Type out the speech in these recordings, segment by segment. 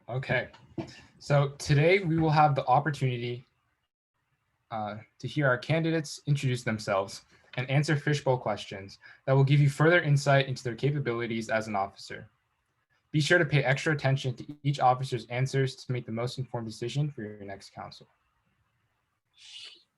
Okay, so today we will have the opportunity to hear our candidates introduce themselves and answer fishbowl questions that will give you further insight into their capabilities as an officer. Be sure to pay extra attention to each officer's answers to make the most informed decision for your next council.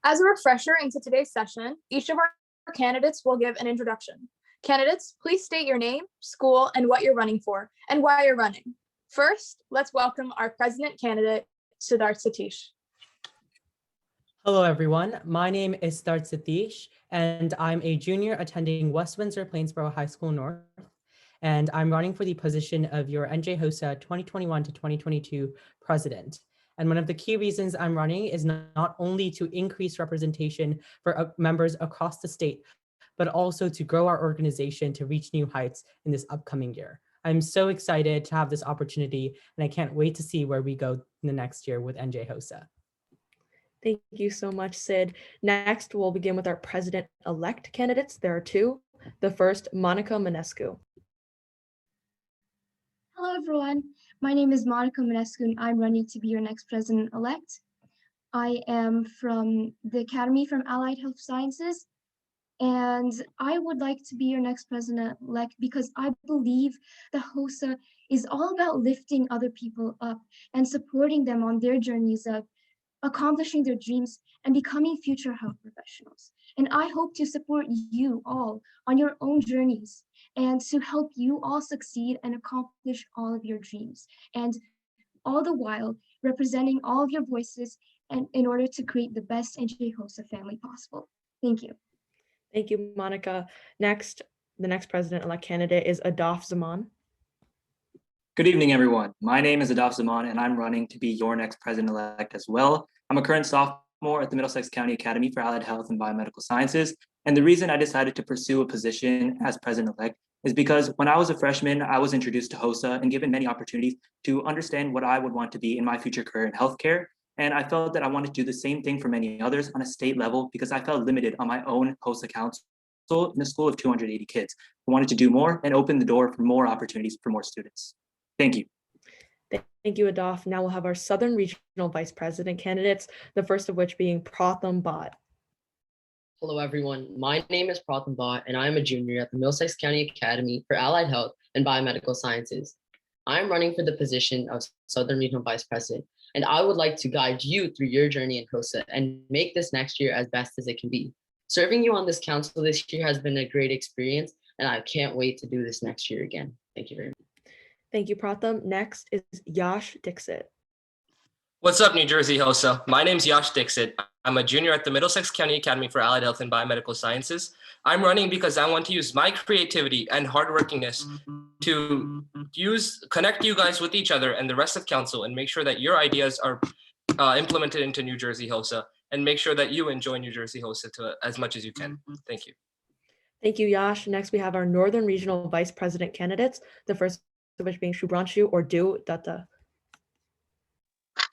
As a refresher into today's session, each of our candidates will give an introduction. Candidates, please state your name, school, and what you're running for, and why you're running. First, let's welcome our president candidate, Siddharth Satish. Hello, everyone. My name is Siddharth Satish, and I'm a junior attending West Windsor Plainsboro High School North, and I'm running for the position of your NJ Hosa 2021 to 2022 president. And one of the key reasons I'm running is not only to increase representation for members across the state, but also to grow our organization to reach new heights in this upcoming year. I'm so excited to have this opportunity, and I can't wait to see where we go in the next year with NJ Hosa. Thank you so much, Sid. Next, we'll begin with our president-elect candidates. There are two. The first, Monica Monescu. Hello, everyone. My name is Monica Monescu, and I'm running to be your next president-elect. I am from the Academy from Allied Health Sciences, and I would like to be your next president-elect because I believe the HOSA is all about lifting other people up and supporting them on their journeys of accomplishing their dreams and becoming future health professionals. And I hope to support you all on your own journeys and to help you all succeed and accomplish all of your dreams. And all the while representing all of your voices and in order to create the best NJ Hosa family possible. Thank you. Thank you, Monica. Next, the next president-elect candidate is Adaf Zaman. Good evening, everyone. My name is Adaf Zaman, and I'm running to be your next president-elect as well. I'm a current sophomore at the Middlesex County Academy for Allied Health and Biomedical Sciences. And the reason I decided to pursue a position as president-elect is because when I was a freshman, I was introduced to HOSA and given many opportunities to understand what I would want to be in my future career in healthcare. And I felt that I wanted to do the same thing for many others on a state level because I felt limited on my own HOSA council in a school of 280 kids. I wanted to do more and open the door for more opportunities for more students. Thank you. Thank you, Adaf. Now we'll have our Southern Regional Vice President candidates, the first of which being Pratham Bhatt. Hello, everyone. My name is Pratham Bhatt, and I'm a junior at the Middlesex County Academy for Allied Health and Biomedical Sciences. I'm running for the position of Southern Regional Vice President, and I would like to guide you through your journey in HOSA and make this next year as best as it can be. Serving you on this council this year has been a great experience, and I can't wait to do this next year again. Thank you very much. Thank you, Pratham. Next is Yash Dixit. What's up, New Jersey HOSA? My name's Yash Dixit. I'm a junior at the Middlesex County Academy for Allied Health and Biomedical Sciences. I'm running because I want to use my creativity and hardworkingness to connect you guys with each other and the rest of council and make sure that your ideas are implemented into New Jersey HOSA and make sure that you enjoy New Jersey HOSA as much as you can. Thank you. Thank you, Yash. Next, we have our Northern Regional Vice President candidates, the first of which being Shibranchu Datta.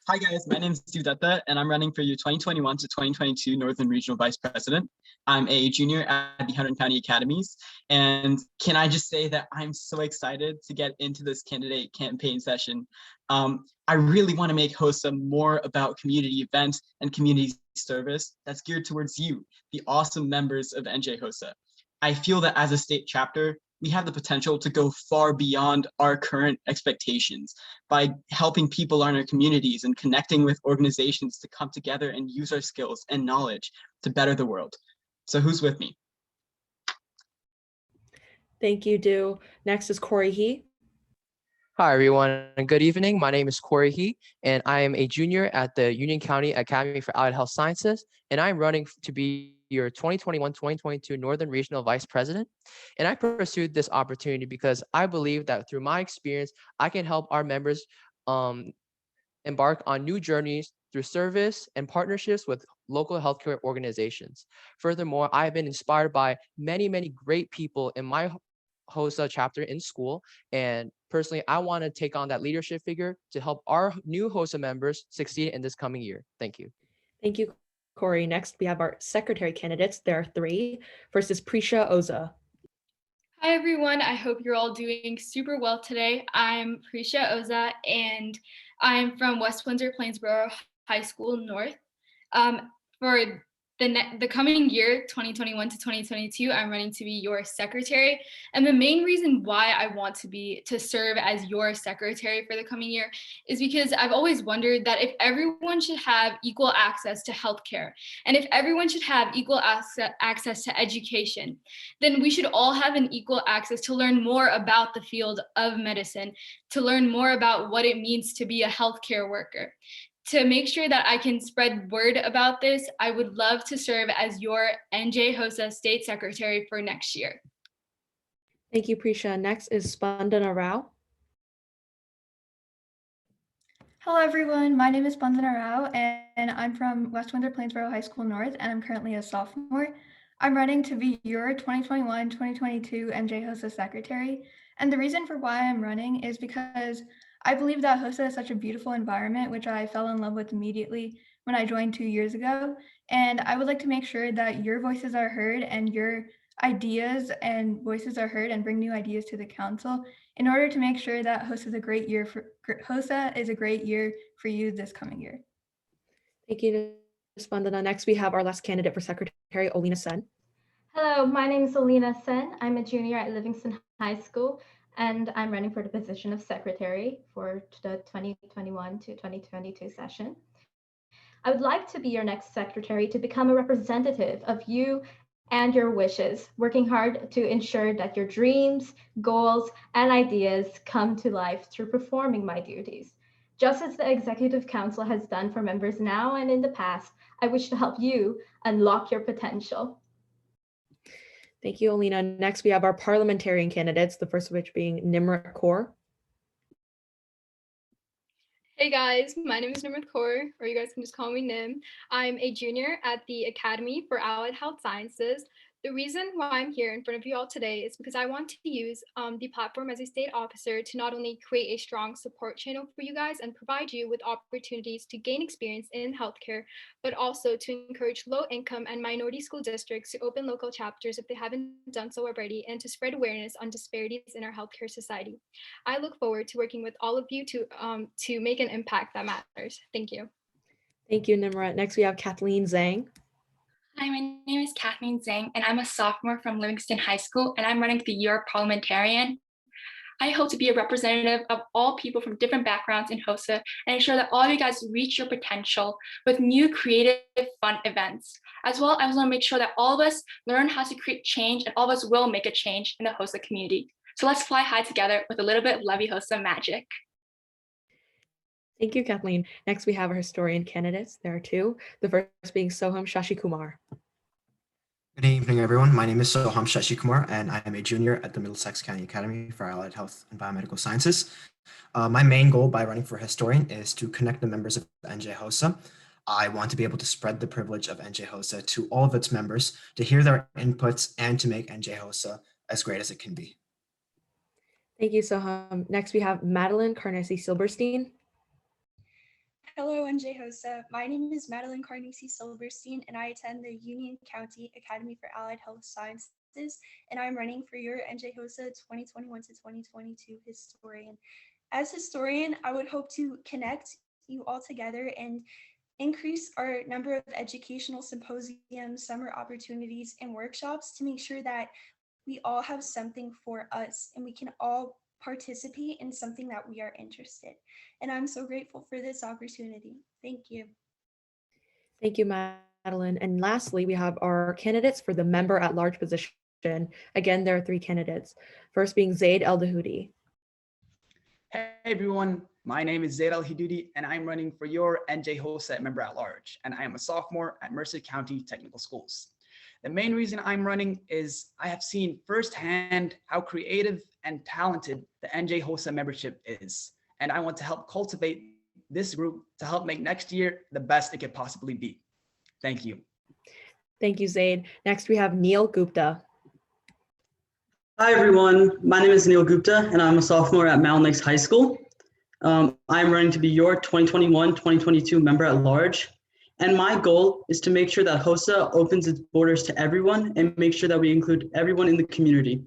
Hi guys, my name is Datta, and I'm running for your 2021 to 2022 Northern Regional Vice President. I'm a junior at the Hunterdon County Academies, and can I just say that I'm so excited to get into this candidate campaign session. I really want to make HOSA more about community events and community service that's geared towards you, the awesome members of NJ HOSA. I feel that as a state chapter, we have the potential to go far beyond our current expectations by helping people in our communities and connecting with organizations to come together and use our skills and knowledge to better the world. So who's with me? Thank you, Du. Next is Corey He. Hi, everyone. Good evening. My name is Corey He, and I am a junior at the Union County Academy for Allied Health Sciences, and I'm running to be your 2021-2022 Northern Regional Vice President. And I pursued this opportunity because I believe that through my experience, I can help our members embark on new journeys through service and partnerships with local healthcare organizations. Furthermore, I've been inspired by many, many great people in my HOSA chapter in school. And personally, I want to take on that leadership figure to help our new HOSA members succeed in this coming year. Thank you. Thank you, Corey. Next, we have our secretary candidates. There are three. First is Prisha Oza. Hi, everyone. I hope you're all doing super well today. I'm Prisha Oza, and I'm from West Windsor Plainsboro High School North. For the coming year, 2021 to 2022, I'm running to be your secretary. And the main reason why I want to serve as your secretary for the coming year is because I've always wondered that if everyone should have equal access to healthcare, and if everyone should have equal access to education, then we should all have an equal access to learn more about the field of medicine, to learn more about what it means to be a healthcare worker. To make sure that I can spread word about this, I would love to serve as your NJ Hosa State Secretary for next year. Thank you, Prisha. Next is Spandana Rao. Hello, everyone. My name is Spandana Rao, and I'm from West Windsor Plainsboro High School North, and I'm currently a sophomore. I'm running to be your 2021-2022 NJ Hosa Secretary. And the reason for why I'm running is because I believe that Hosa is such a beautiful environment, which I fell in love with immediately when I joined 2 years ago. And I would like to make sure that your voices are heard and your ideas and voices are heard and bring new ideas to the council in order to make sure that Hosa is a great year for you this coming year. Thank you, Spandana. Next, we have our last candidate for secretary, Elena Sen. Hello, my name is Elena Sen. I'm a junior at Livingston High School, and I'm running for the position of secretary for the 2021 to 2022 session. I would like to be your next secretary to become a representative of you and your wishes, working hard to ensure that your dreams, goals, and ideas come to life through performing my duties. Just as the Executive Council has done for members now and in the past, I wish to help you unlock your potential. Thank you, Elena. Next, we have our parliamentarian candidates, the first of which being Nimrat Kaur. Hey guys, my name is Nimrat Kaur, or you guys can just call me Nim. I'm a junior at the Academy for Allied Health Sciences. The reason why I'm here in front of you all today is because I want to use the platform as a state officer to not only create a strong support channel for you guys and provide you with opportunities to gain experience in healthcare, but also to encourage low-income and minority school districts to open local chapters if they haven't done so already, and to spread awareness on disparities in our healthcare society. I look forward to working with all of you to make an impact that matters. Thank you. Thank you, Nimrat. Next, we have Kathleen Zhang. Hi, my name is Kathleen Zhang, and I'm a sophomore from Livingston High School, and I'm running to be your parliamentarian. I hope to be a representative of all people from different backgrounds in Hosa and ensure that all of you guys reach your potential with new, creative, fun events. As well, I want to make sure that all of us learn how to create change, and all of us will make a change in the Hosa community. So let's fly high together with a little bit of Levy Hosa magic. Thank you, Kathleen. Next, we have our historian candidates. There are two. The first being Soham Shashikumar. Good evening, everyone. My name is Soham Shashikumar, and I am a junior at the Middlesex County Academy for Allied Health and Biomedical Sciences. My main goal by running for historian is to connect the members of NJ Hosa. I want to be able to spread the privilege of NJ Hosa to all of its members, to hear their inputs, and to make NJ Hosa as great as it can be. Thank you, Soham. Next, we have Madeline Carnesi Silberstein. Hello, NJ Hosa. My name is Madeline Carnesi Silverstein, and I attend the Union County Academy for Allied Health Sciences, and I'm running for your NJ Hosa 2021 to 2022 historian. As historian, I would hope to connect you all together and increase our number of educational symposiums, summer opportunities, and workshops to make sure that we all have something for us and we can all participate in something that we are interested. And I'm so grateful for this opportunity. Thank you. Thank you, Madeline. And lastly, we have our candidates for the member at large position. Again, there are three candidates. First being Zaid El Dahudi. Hey everyone, my name is Zaid El Dahudi, and I'm running for your NJ Hosa member at large, and I am a sophomore at Mercer County Technical Schools. The main reason I'm running is I have seen firsthand how creative and talented the NJ Hosa membership is, and I want to help cultivate this group to help make next year the best it could possibly be. Thank you. Thank you, Zaid. Next, we have Neil Gupta. Hi, everyone. My name is Neil Gupta, and I'm a sophomore at Mountain Lakes High School. I'm running to be your 2021-2022 member at large. And my goal is to make sure that Hosa opens its borders to everyone and make sure that we include everyone in the community.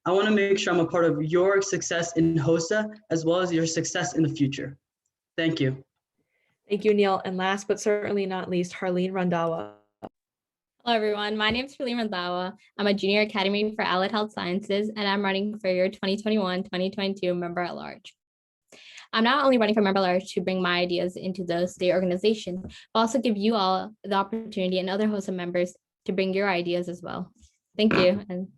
I want to make sure I'm a part of your success in Hosa as well as your success in the future. Thank you. Thank you, Neil. And last but certainly not least, Harleen Randawa. Hello, everyone. My name is Harleen Randawa. I'm a junior academy for Allied Health Sciences, and I'm running for your 2021-2022 member at large. I'm not only running for member at large to bring my ideas into the state organization, but also give you all the opportunity and other HOSA members to bring your ideas as well. Thank you. And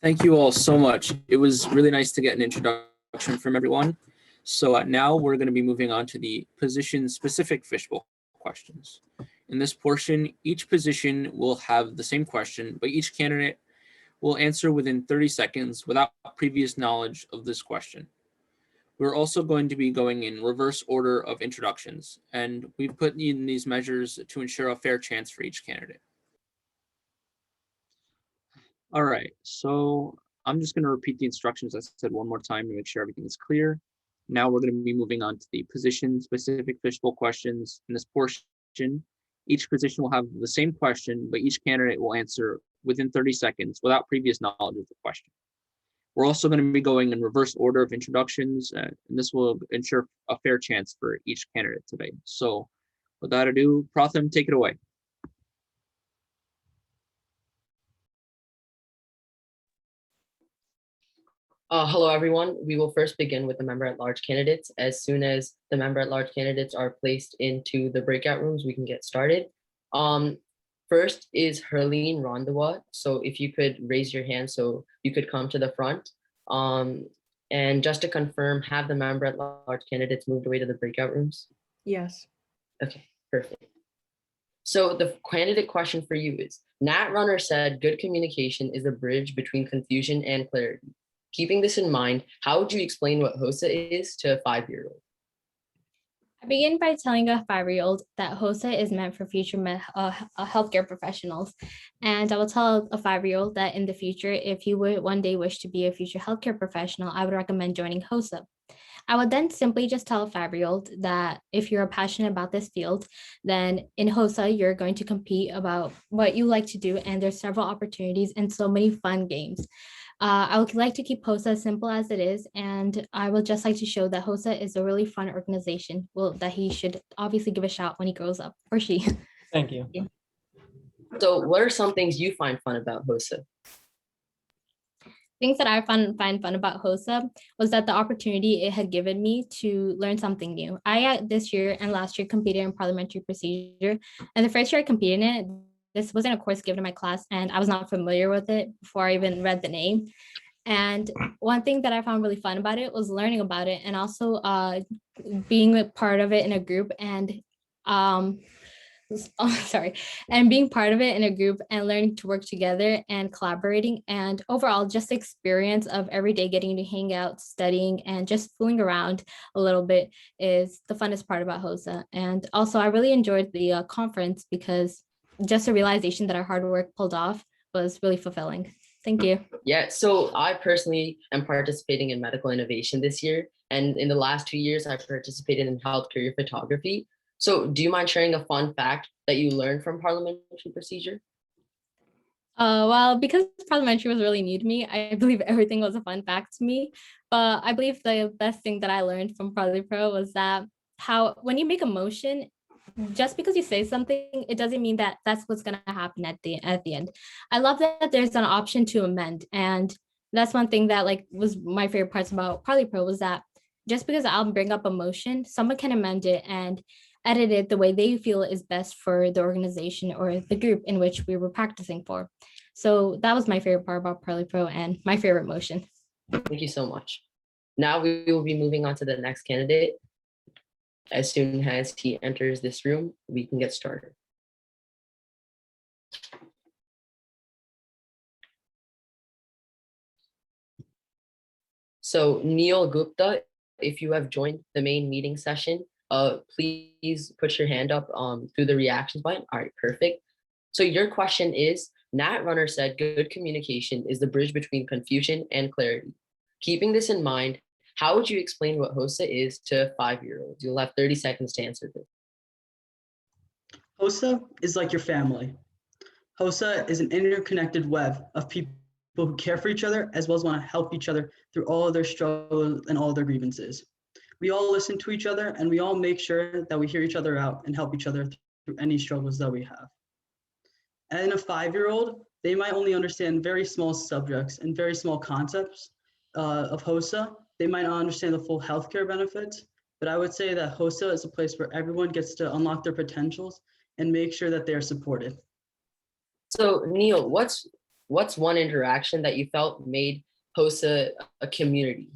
Thank you all so much. It was really nice to get an introduction from everyone. So now we're going to be moving on to the position-specific fishbowl questions. In this portion, each position will have the same question, but each candidate will answer within 30 seconds without previous knowledge of this question. We're also going to be going in reverse order of introductions, and we've put in these measures to ensure a fair chance for each candidate. All right, so I'm just going to repeat the instructions I said one more time to make sure everything is clear. Now we're going to be moving on to the position-specific fishbowl questions. In this portion, each position will have the same question, but each candidate will answer within 30 seconds without previous knowledge of the question. We're also going to be going in reverse order of introductions, and this will ensure a fair chance for each candidate today. So without ado, Pratham, take it away. Hello, everyone. We will first begin with the member at large candidates. As soon as the member at large candidates are placed into the breakout rooms, we can get started. First is Harleen Randawa. So if you could raise your hand so you could come to the front. And just to confirm, have the member at large candidates moved away to the breakout rooms? Yes. Okay, perfect. So the candidate question for you is, Nat Runner said good communication is a bridge between confusion and clarity. Keeping this in mind, how would you explain what HOSA is to a 5-year-old? I begin by telling a 5-year-old that HOSA is meant for future healthcare professionals. And I will tell a 5-year-old that in the future, if you would one day wish to be a future healthcare professional, I would recommend joining HOSA. I would then simply just tell a 5-year-old that if you're passionate about this field, then in HOSA, you're going to compete about what you like to do. And there's several opportunities and so many fun games. I would like to keep HOSA as simple as it is, and I would just like to show that HOSA is a really fun organization. Well, that he should obviously give a shot when he grows up, or she. Thank you. So what are some things you find fun about HOSA? Things that I find fun about HOSA was that the opportunity it had given me to learn something new. I this year and last year competed in parliamentary procedure, and the first year I competed in it, this wasn't a course given in my class, and I was not familiar with it before I even read the name. And one thing that I found really fun about it was learning about it, and also being a part of it in a group, and and being part of it in a group and learning to work together and collaborating, and overall just the experience of every day getting to hang out, studying, and just fooling around a little bit is the funnest part about HOSA. And also I really enjoyed the conference because just a realization that our hard work pulled off was really fulfilling. Thank you. Yeah, so I personally am participating in medical innovation this year. And in the last 2 years, I participated in health career photography. So do you mind sharing a fun fact that you learned from parliamentary procedure? Well, because parliamentary was really new to me, I believe everything was a fun fact to me. But I believe the best thing that I learned from Parli Pro was that when you make a motion, just because you say something, it doesn't mean that that's what's going to happen at the end. I love that there's an option to amend, and that's one thing that was my favorite parts about Parli Pro was that just because I'll bring up a motion, someone can amend it and edit it the way they feel is best for the organization or the group in which we were practicing for. So that was my favorite part about Parli Pro and my favorite motion. Thank you so much. Now we will be moving on to the next candidate. As soon as he enters this room, we can get started. So Neil Gupta, if you have joined the main meeting session, please put your hand up through the reactions button. All right, perfect. So your question is, Nat Runner said good communication is the bridge between confusion and clarity. Keeping this in mind, how would you explain what HOSA is to 5-year-olds? You'll have 30 seconds to answer this. HOSA is like your family. HOSA is an interconnected web of people people who care for each other, as well as want to help each other through all of their struggles and all of their grievances. We all listen to each other, and we all make sure that we hear each other out and help each other through any struggles that we have. And a 5-year-old, they might only understand very small subjects and very small concepts of Hosa. They might not understand the full healthcare benefits, but I would say that Hosa is a place where everyone gets to unlock their potentials and make sure that they are supported. So Neil, what's one interaction that you felt made Hosa a community?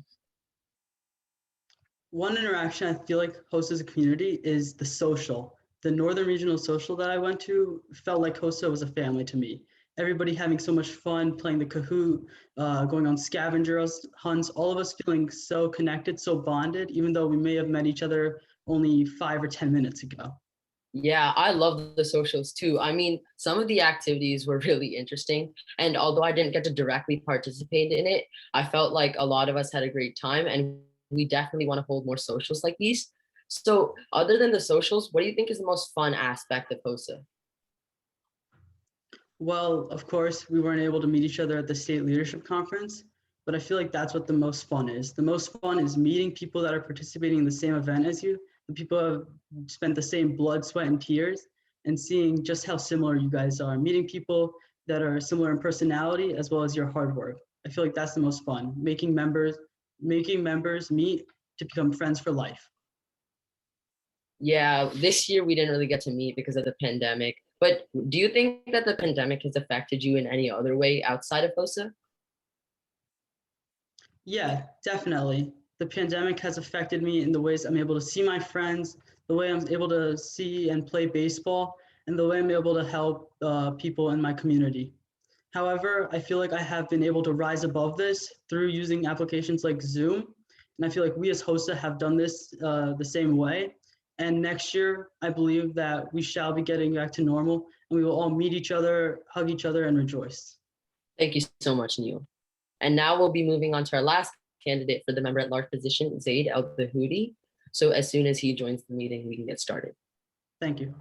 One interaction I feel like Hosa as a community is the social. The Northern Regional Social that I went to felt like Hosa was a family to me. Everybody having so much fun, playing the Kahoot, going on scavenger hunts, all of us feeling so connected, so bonded, even though we may have met each other only 5 or 10 minutes ago. Yeah, I love the socials too. I mean, some of the activities were really interesting. And although I didn't get to directly participate in it, I felt like a lot of us had a great time, and we definitely want to hold more socials like these. So other than the socials, what do you think is the most fun aspect of Hosa? Well, of course, we weren't able to meet each other at the state leadership conference, but I feel like that's what the most fun is. The most fun is meeting people that are participating in the same event as you, the people who have spent the same blood, sweat, and tears, and seeing just how similar you guys are. Meeting people that are similar in personality as well as your hard work. I feel like that's the most fun. Making members meet to become friends for life. Yeah, this year we didn't really get to meet because of the pandemic. But do you think that the pandemic has affected you in any other way outside of Hosa? Yeah, definitely. The pandemic has affected me in the ways I'm able to see my friends, the way I'm able to see and play baseball, and the way I'm able to help people in my community. However, I feel like I have been able to rise above this through using applications like Zoom. And I feel like we as Hosa have done this the same way. And next year, I believe that we shall be getting back to normal, and we will all meet each other, hug each other, and rejoice. Thank you so much, Neil. And now we'll be moving on to our last candidate for the member at large position, Zaid El Dahudi. So as soon as he joins the meeting, we can get started. Thank you.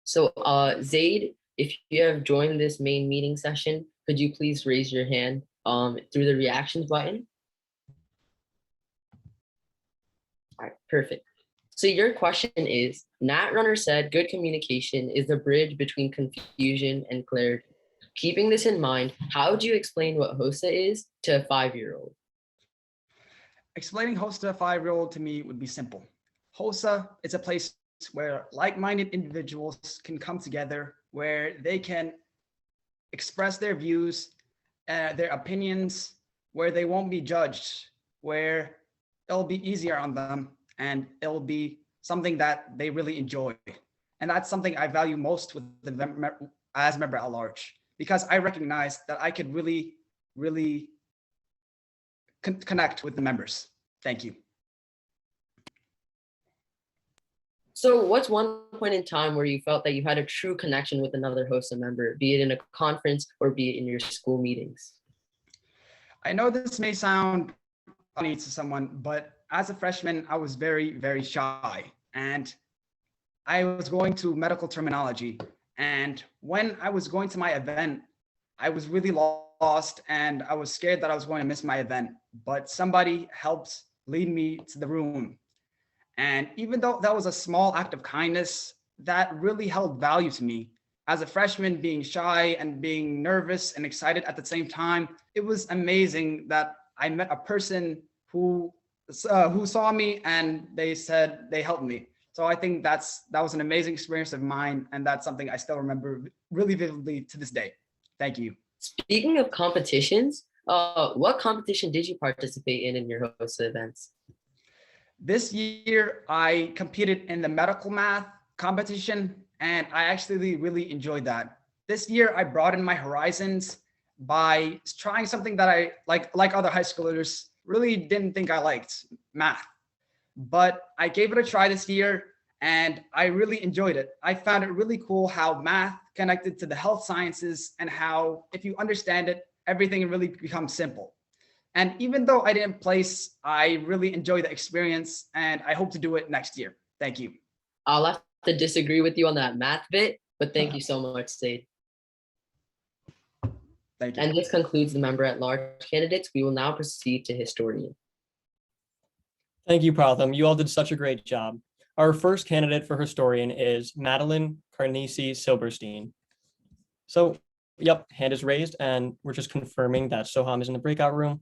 So Zaid, if you have joined this main meeting session, could you please raise your hand through the reactions button? All right, perfect. So your question is, Nat Runner said good communication is the bridge between confusion and clarity. Keeping this in mind, how would you explain what Hosa is to a 5-year-old? Explaining Hosa to a 5-year-old to me would be simple. Hosa is a place where like-minded individuals can come together, where they can express their views, their opinions, where they won't be judged, where it'll be easier on them, and it'll be something that they really enjoy. And that's something I value most with as member at large, because I recognize that I could really, really connect with the members. Thank you. So what's one point in time where you felt that you had a true connection with another Hosa member, be it in a conference or be it in your school meetings? I know this may sound funny to someone, but as a freshman, I was very, very shy. And I was going to medical terminology. And when I was going to my event, I was really lost and I was scared that I was going to miss my event. But somebody helped lead me to the room. And even though that was a small act of kindness, that really held value to me. As a freshman, being shy and being nervous and excited at the same time, it was amazing that I met a person who saw me and they said they helped me. So I think that was an amazing experience of mine, and that's something I still remember really vividly to this day. Thank you. Speaking of competitions, what competition did you participate in your Hosa events? This year, I competed in the medical math competition, and I actually really enjoyed that. This year, I broadened my horizons by trying something that I, like other high schoolers, really didn't think I liked, math. But I gave it a try this year, and I really enjoyed it. I found it really cool how math connected to the health sciences and how, if you understand it, everything really becomes simple. And even though I didn't place, I really enjoyed the experience and I hope to do it next year. Thank you. I'll have to disagree with you on that math bit, but thank you so much, Zaid. Thank you. And this concludes the member at large candidates. We will now proceed to historian. Thank you, Pratham. You all did such a great job. Our first candidate for historian is Madeline Carnesi Silberstein. So, yep, hand is raised, and we're just confirming that Soham is in the breakout room.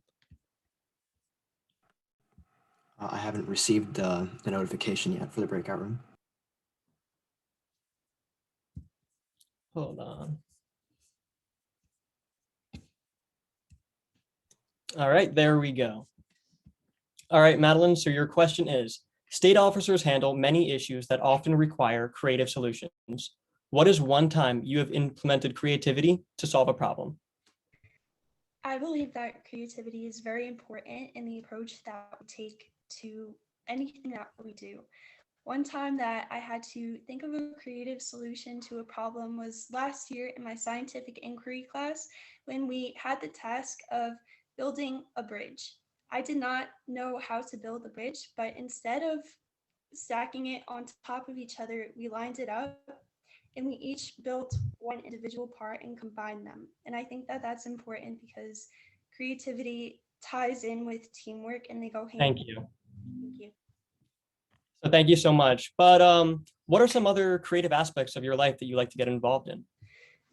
I haven't received the notification yet for the breakout room. Hold on. All right, there we go. All right, Madeline, so your question is, state officers handle many issues that often require creative solutions. What is one time you have implemented creativity to solve a problem? I believe that creativity is very important in the approach that we take to anything that we do. One time that I had to think of a creative solution to a problem was last year in my scientific inquiry class when we had the task of building a bridge. I did not know how to build a bridge, but instead of stacking it on top of each other, we lined it up and we each built one individual part and combined them. And I think that that's important because creativity ties in with teamwork and they go hand. Thank you. Thank you. So thank you so much. But what are some other creative aspects of your life that you like to get involved in?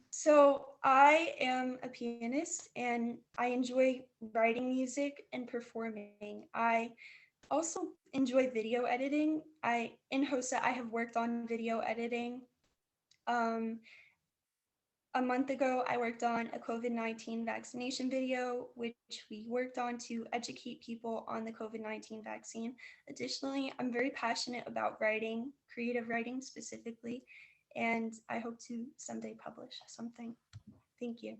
So I am a pianist and I enjoy writing music and performing. I also enjoy video editing. In Hosa, I have worked on video editing. A month ago, I worked on a COVID-19 vaccination video, which we worked on to educate people on the COVID-19 vaccine. Additionally, I'm very passionate about writing, creative writing specifically, and I hope to someday publish something. Thank you.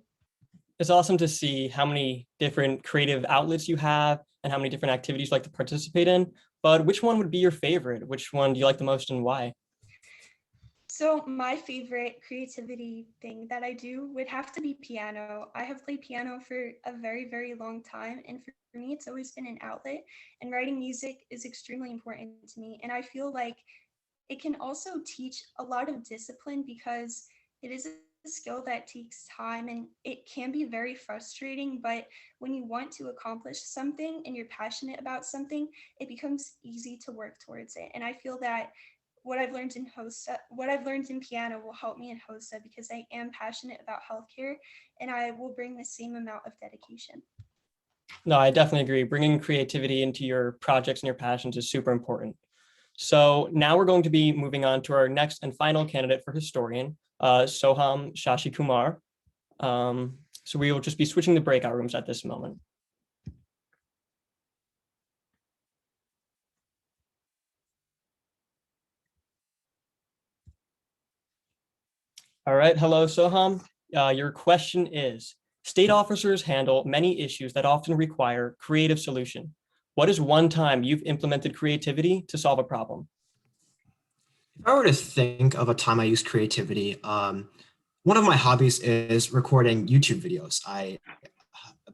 It's awesome to see how many different creative outlets you have and how many different activities you like to participate in, but which one would be your favorite? Which one do you like the most and why? So my favorite creativity thing that I do would have to be piano. I have played piano for a very, very long time. And for me, it's always been an outlet. And writing music is extremely important to me. And I feel like it can also teach a lot of discipline because it is a skill that takes time and it can be very frustrating. But when you want to accomplish something and you're passionate about something, it becomes easy to work towards it. And I feel that what I've learned in Hosa, what I've learned in piano will help me in Hosa because I am passionate about healthcare and I will bring the same amount of dedication. No, I definitely agree. Bringing creativity into your projects and your passions is super important. So now we're going to be moving on to our next and final candidate for historian, Soham Shashi Kumar. So we will just be switching the breakout rooms at this moment. All right, hello, Soham. Your question is, state officers handle many issues that often require creative solution. What is one time you've implemented creativity to solve a problem? If I were to think of a time I used creativity, one of my hobbies is recording YouTube videos. I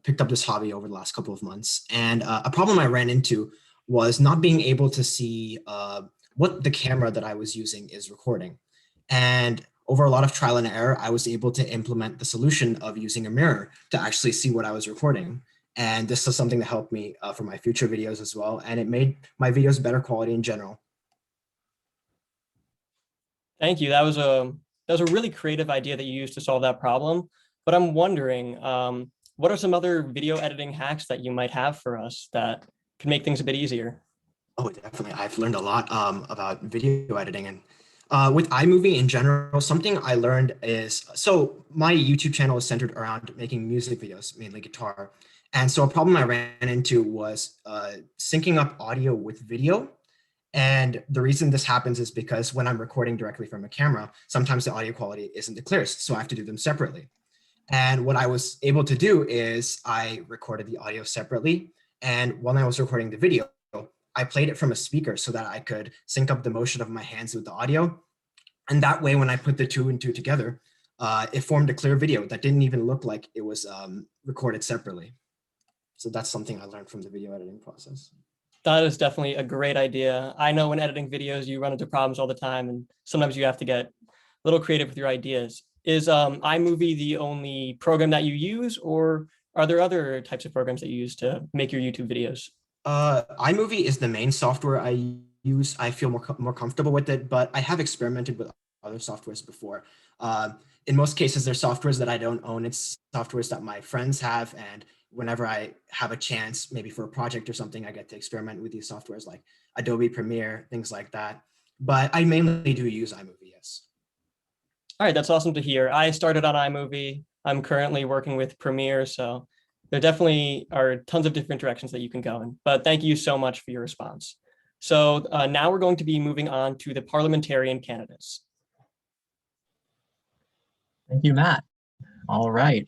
picked up this hobby over the last couple of months, and a problem I ran into was not being able to see what the camera that I was using is recording. And over a lot of trial and error, I was able to implement the solution of using a mirror to actually see what I was recording. And this is something that helped me for my future videos as well. And it made my videos better quality in general. Thank you. That was a really creative idea that you used to solve that problem. But I'm wondering, what are some other video editing hacks that you might have for us that could make things a bit easier? Oh, definitely. I've learned a lot about video editing. And with iMovie in general, something I learned is, so my YouTube channel is centered around making music videos, mainly guitar. And so a problem I ran into was syncing up audio with video. And the reason this happens is because when I'm recording directly from a camera, sometimes the audio quality isn't the clearest, so I have to do them separately. And what I was able to do is I recorded the audio separately. And when I was recording the video, I played it from a speaker so that I could sync up the motion of my hands with the audio. And that way, when I put the two and two together, it formed a clear video that didn't even look like it was recorded separately. So that's something I learned from the video editing process. That is definitely a great idea. I know when editing videos, you run into problems all the time, and sometimes you have to get a little creative with your ideas. Is iMovie the only program that you use, or are there other types of programs that you use to make your YouTube videos? iMovie is the main software I use. I feel more comfortable with it, but I have experimented with other softwares before. In most cases, they're softwares that I don't own. It's softwares that my friends have, and whenever I have a chance, maybe for a project or something, I get to experiment with these softwares like Adobe Premiere, things like that. But I mainly do use iMovie, yes. All right, that's awesome to hear. I started on iMovie. I'm currently working with Premiere, so there definitely are tons of different directions that you can go in. But thank you so much for your response. So now we're going to be moving on to the parliamentarian candidates. Thank you, Matt. All right.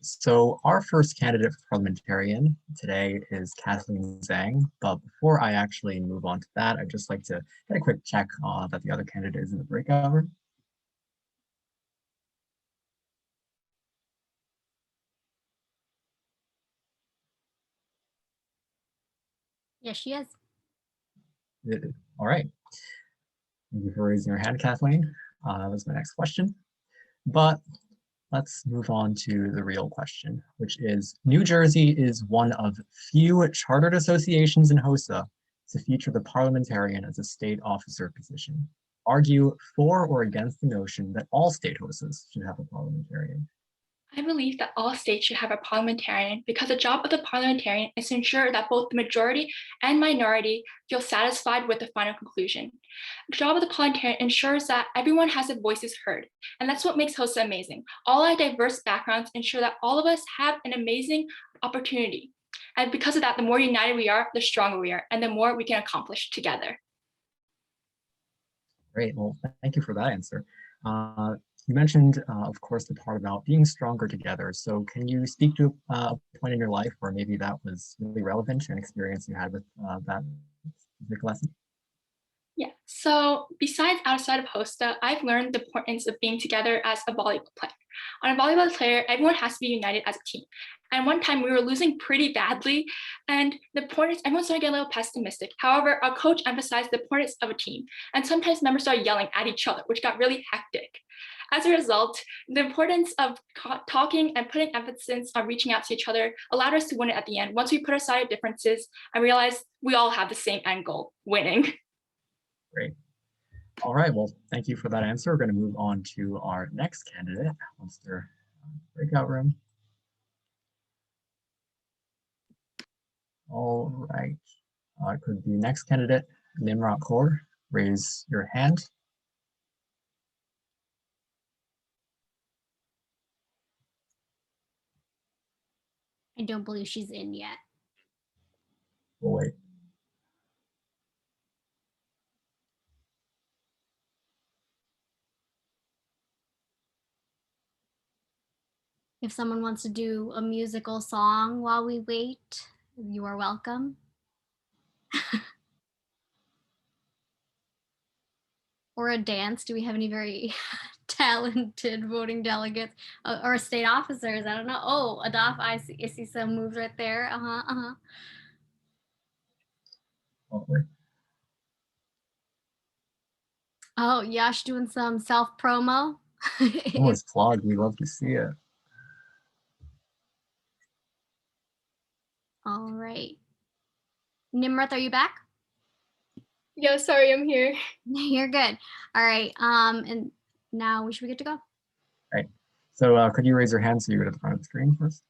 So our first candidate for parliamentarian today is Kathleen Zhang. But before I actually move on to that, I'd just like to get a quick check that the other candidate is in the breakout room. Yes, she is. All right. Thank you for raising your hand, Kathleen. That was my next question. But let's move on to the real question, which is New Jersey is one of few chartered associations in HOSA to feature the parliamentarian as a state officer position. Argue for or against the notion that all state HOSAs should have a parliamentarian. I believe that all states should have a parliamentarian because the job of the parliamentarian is to ensure that both the majority and minority feel satisfied with the final conclusion. The job of the parliamentarian ensures that everyone has their voices heard, and that's what makes HOSA amazing. All our diverse backgrounds ensure that all of us have an amazing opportunity. And because of that, the more united we are, the stronger we are, and the more we can accomplish together. Great, well, thank you for that answer. You mentioned, of course, the part about being stronger together. So can you speak to a point in your life where maybe that was really relevant to an experience you had with that specific lesson? Yeah, so besides outside of HOSTA, I've learned the importance of being together as a volleyball player. On a volleyball player, everyone has to be united as a team. And one time we were losing pretty badly, and the importance, everyone started getting a little pessimistic. However, our coach emphasized the importance of a team, and sometimes members started yelling at each other, which got really hectic. As a result, the importance of talking and putting emphasis on reaching out to each other allowed us to win it at the end. Once we put aside our differences and realized we all have the same end goal, winning. Great. All right, well, thank you for that answer. We're going to move on to our next candidate once they're in the breakout room. All right, could the next candidate, Nimrat Kaur, raise your hand? I don't believe she's in yet. We'll wait. If someone wants to do a musical song while we wait, you are welcome. Or a dance. Do we have any very talented voting delegates or state officers? I don't know. Oh, Adaf, I see some moves right there. Oh, Yash doing some self promo. Oh, it's vlogged. We love to see it. All right. Nimrat, are you back? Yeah, sorry, I'm here. You're good. All right. And now we should be good to go. All right. So could you raise your hand so you would at the front of the screen first?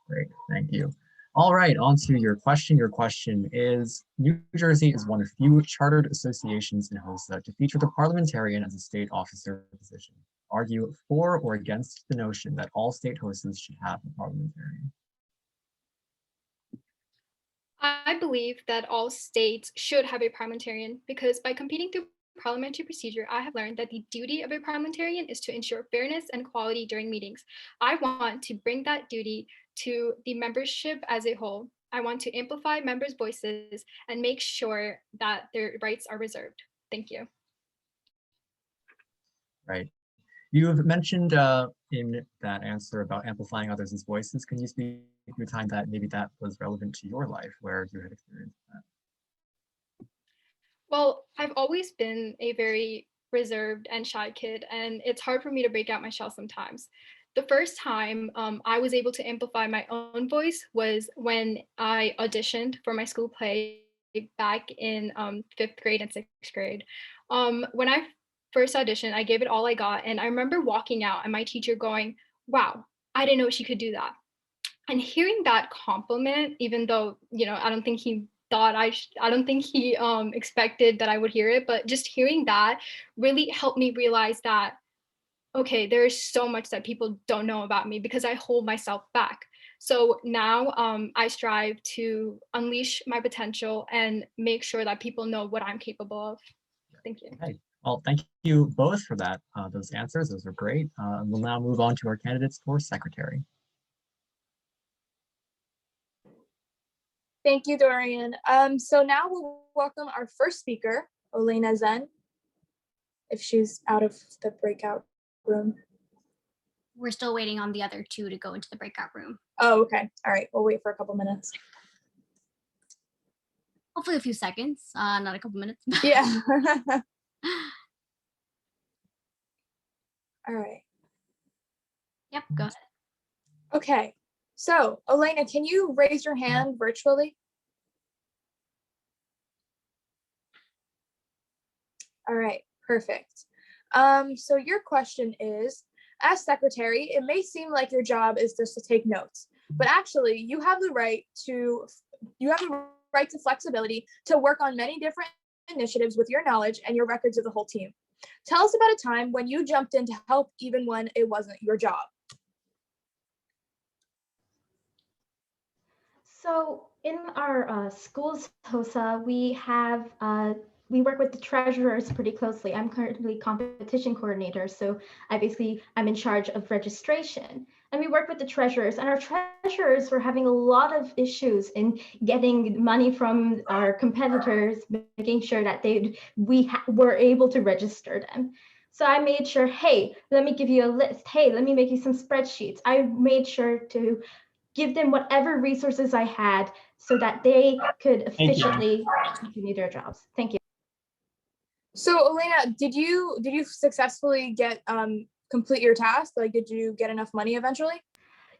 Great, thank you. All right, on to your question. Your question is, New Jersey is one of few chartered associations in HOSA to feature the parliamentarian as a state officer position. Argue for or against the notion that all state HOSAs should have a parliamentarian. I believe that all states should have a parliamentarian because by competing through parliamentary procedure, I have learned that the duty of a parliamentarian is to ensure fairness and quality during meetings. I want to bring that duty to the membership as a whole. I want to amplify members' voices and make sure that their rights are reserved. Thank you. Right. You have mentioned in that answer about amplifying others' voices. Can you speak to a time that maybe that was relevant to your life where you had experienced that? Well, I've always been a very reserved and shy kid, and it's hard for me to break out my shell sometimes. The first time I was able to amplify my own voice was when I auditioned for my school play back in 5th grade and 6th grade. When I first auditioned, I gave it all I got, and I remember walking out and my teacher going, "Wow, I didn't know she could do that." And hearing that compliment, even though, you know, I don't think he thought I don't think he expected that I would hear it, but just hearing that really helped me realize that, okay, there is so much that people don't know about me because I hold myself back. So now I strive to unleash my potential and make sure that people know what I'm capable of. Thank you. Okay. Well, thank you both for that. Those answers, those were great. We'll now move on to our candidates for secretary. Thank you, Dorian. So now we'll welcome our first speaker, Elena Zen, if she's out of the breakout room. We're still waiting on the other two to go into the breakout room. Oh, okay. All right. We'll wait for a couple minutes. Hopefully a few seconds, not a couple minutes. Yeah. All right. Yep, go ahead. Okay. So, Elena, can you raise your hand virtually? All right, perfect. So your question is, as secretary, it may seem like your job is just to take notes, but actually you have the right to flexibility to work on many different initiatives with your knowledge and your records of the whole team. Tell us about a time when you jumped in to help even when it wasn't your job. So in our schools, Hosa, we work with the treasurers pretty closely. I'm currently competition coordinator, so I'm in charge of registration. And we work with the treasurers, and our treasurers were having a lot of issues in getting money from our competitors, making sure that we were able to register them. So I made sure, hey, let me give you a list. Hey, let me make you some spreadsheets. I made sure to give them whatever resources I had so that they could efficiently continue their jobs. Thank you. So Elena, did you successfully get complete your task? Like, did you get enough money eventually?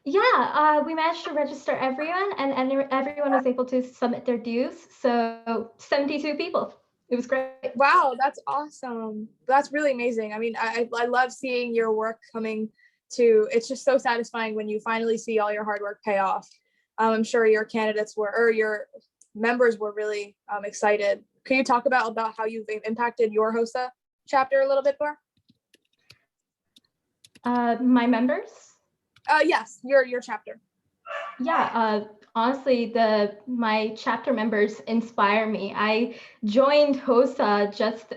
Yeah, we managed to register everyone, and everyone was able to submit their dues. So 72 people. It was great. Wow, that's awesome. That's really amazing. I mean, I love seeing your work coming to, it's just so satisfying when you finally see all your hard work pay off. I'm sure your candidates were, or your members were really excited. Can you talk about how you've impacted your Hosa chapter a little bit more? My members? Yes, your chapter. Yeah, honestly, my chapter members inspire me. I joined Hosa just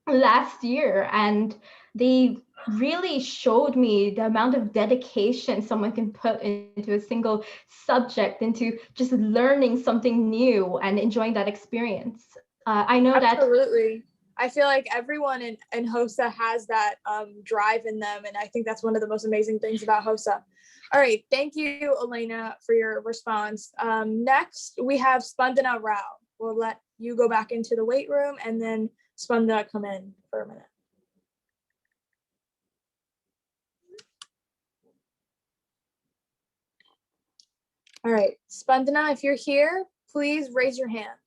last year, and they really showed me the amount of dedication someone can put into a single subject, into just learning something new and enjoying that experience. I know Absolutely. I feel like everyone in Hosa has that drive in them, and I think that's one of the most amazing things about Hosa. All right, thank you, Elena, for your response. Next, we have Spandana Rao. We'll let you go back into the weight room, and then Spandana come in for a minute. All right, Spandana, if you're here, please raise your hand.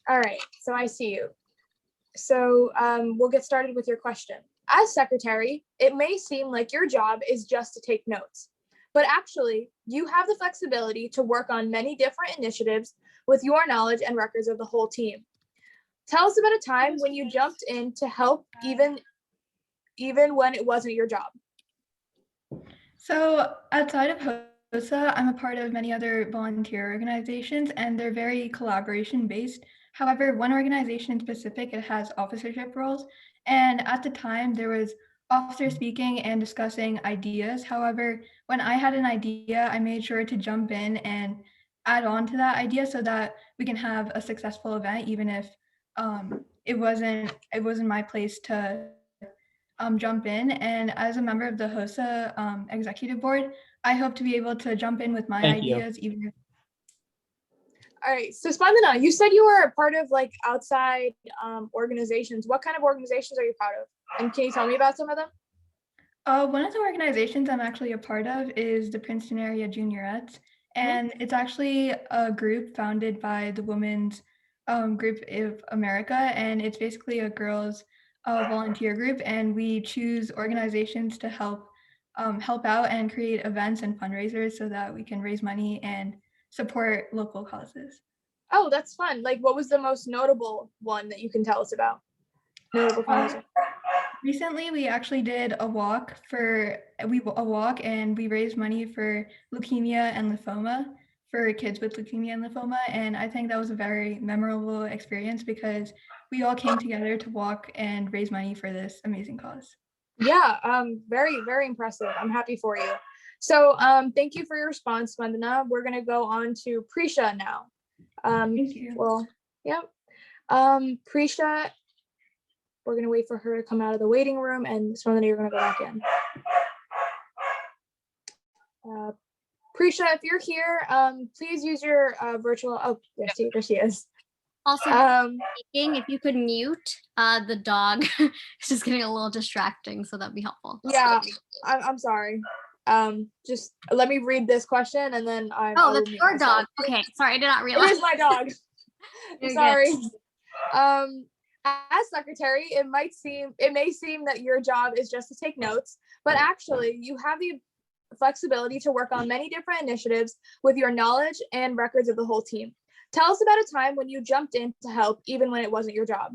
All right, so I see you. So we'll get started with your question. As secretary, it may seem like your job is just to take notes, but actually you have the flexibility to work on many different initiatives with your knowledge and records of the whole team. Tell us about a time when you jumped in to help even when it wasn't your job. So outside of Hosa, I'm a part of many other volunteer organizations, and they're very collaboration based. However, one organization in specific, it has officership roles. And at the time there was officer speaking and discussing ideas. However, when I had an idea, I made sure to jump in and add on to that idea so that we can have a successful event, even if it wasn't my place to jump in. And as a member of the HOSA executive board, I hope to be able to jump in with my Thank you. ideas, even if All right, so Spandana, you said you were a part of like outside organizations. What kind of organizations are you part of? And can you tell me about some of them? one of the organizations I'm actually a part of is the Princeton Area Juniorettes, and it's actually a group founded by the Women's Group of America, and it's basically a girls volunteer group, and we choose organizations to help out and create events and fundraisers so that we can raise money and support local causes. Oh, that's fun. Like, what was the most notable one that you can tell us about? Notable fundraiser. Recently, we actually did a walk and we raised money for leukemia and lymphoma for kids with leukemia and lymphoma. And I think that was a very memorable experience because we all came together to walk and raise money for this amazing cause. Yeah, very, very impressive. I'm happy for you. So thank you for your response, Spandana. We're gonna go on to Prisha now. Thank you. Well, yep. Prisha, we're gonna wait for her to come out of the waiting room, and Spandana, you're gonna go back in. Prisha, if you're here, please use your virtual, oh, there she is. Also, if you could mute the dog, it's just getting a little distracting, so that'd be helpful. Yeah, I'm sorry. Just let me read this question and then I. Oh, that's your dog. Okay, sorry, I did not realize. It is my dog. Sorry. As secretary, it may seem that your job is just to take notes, but actually you have the flexibility to work on many different initiatives with your knowledge and records of the whole team. Tell us about a time when you jumped in to help, even when it wasn't your job.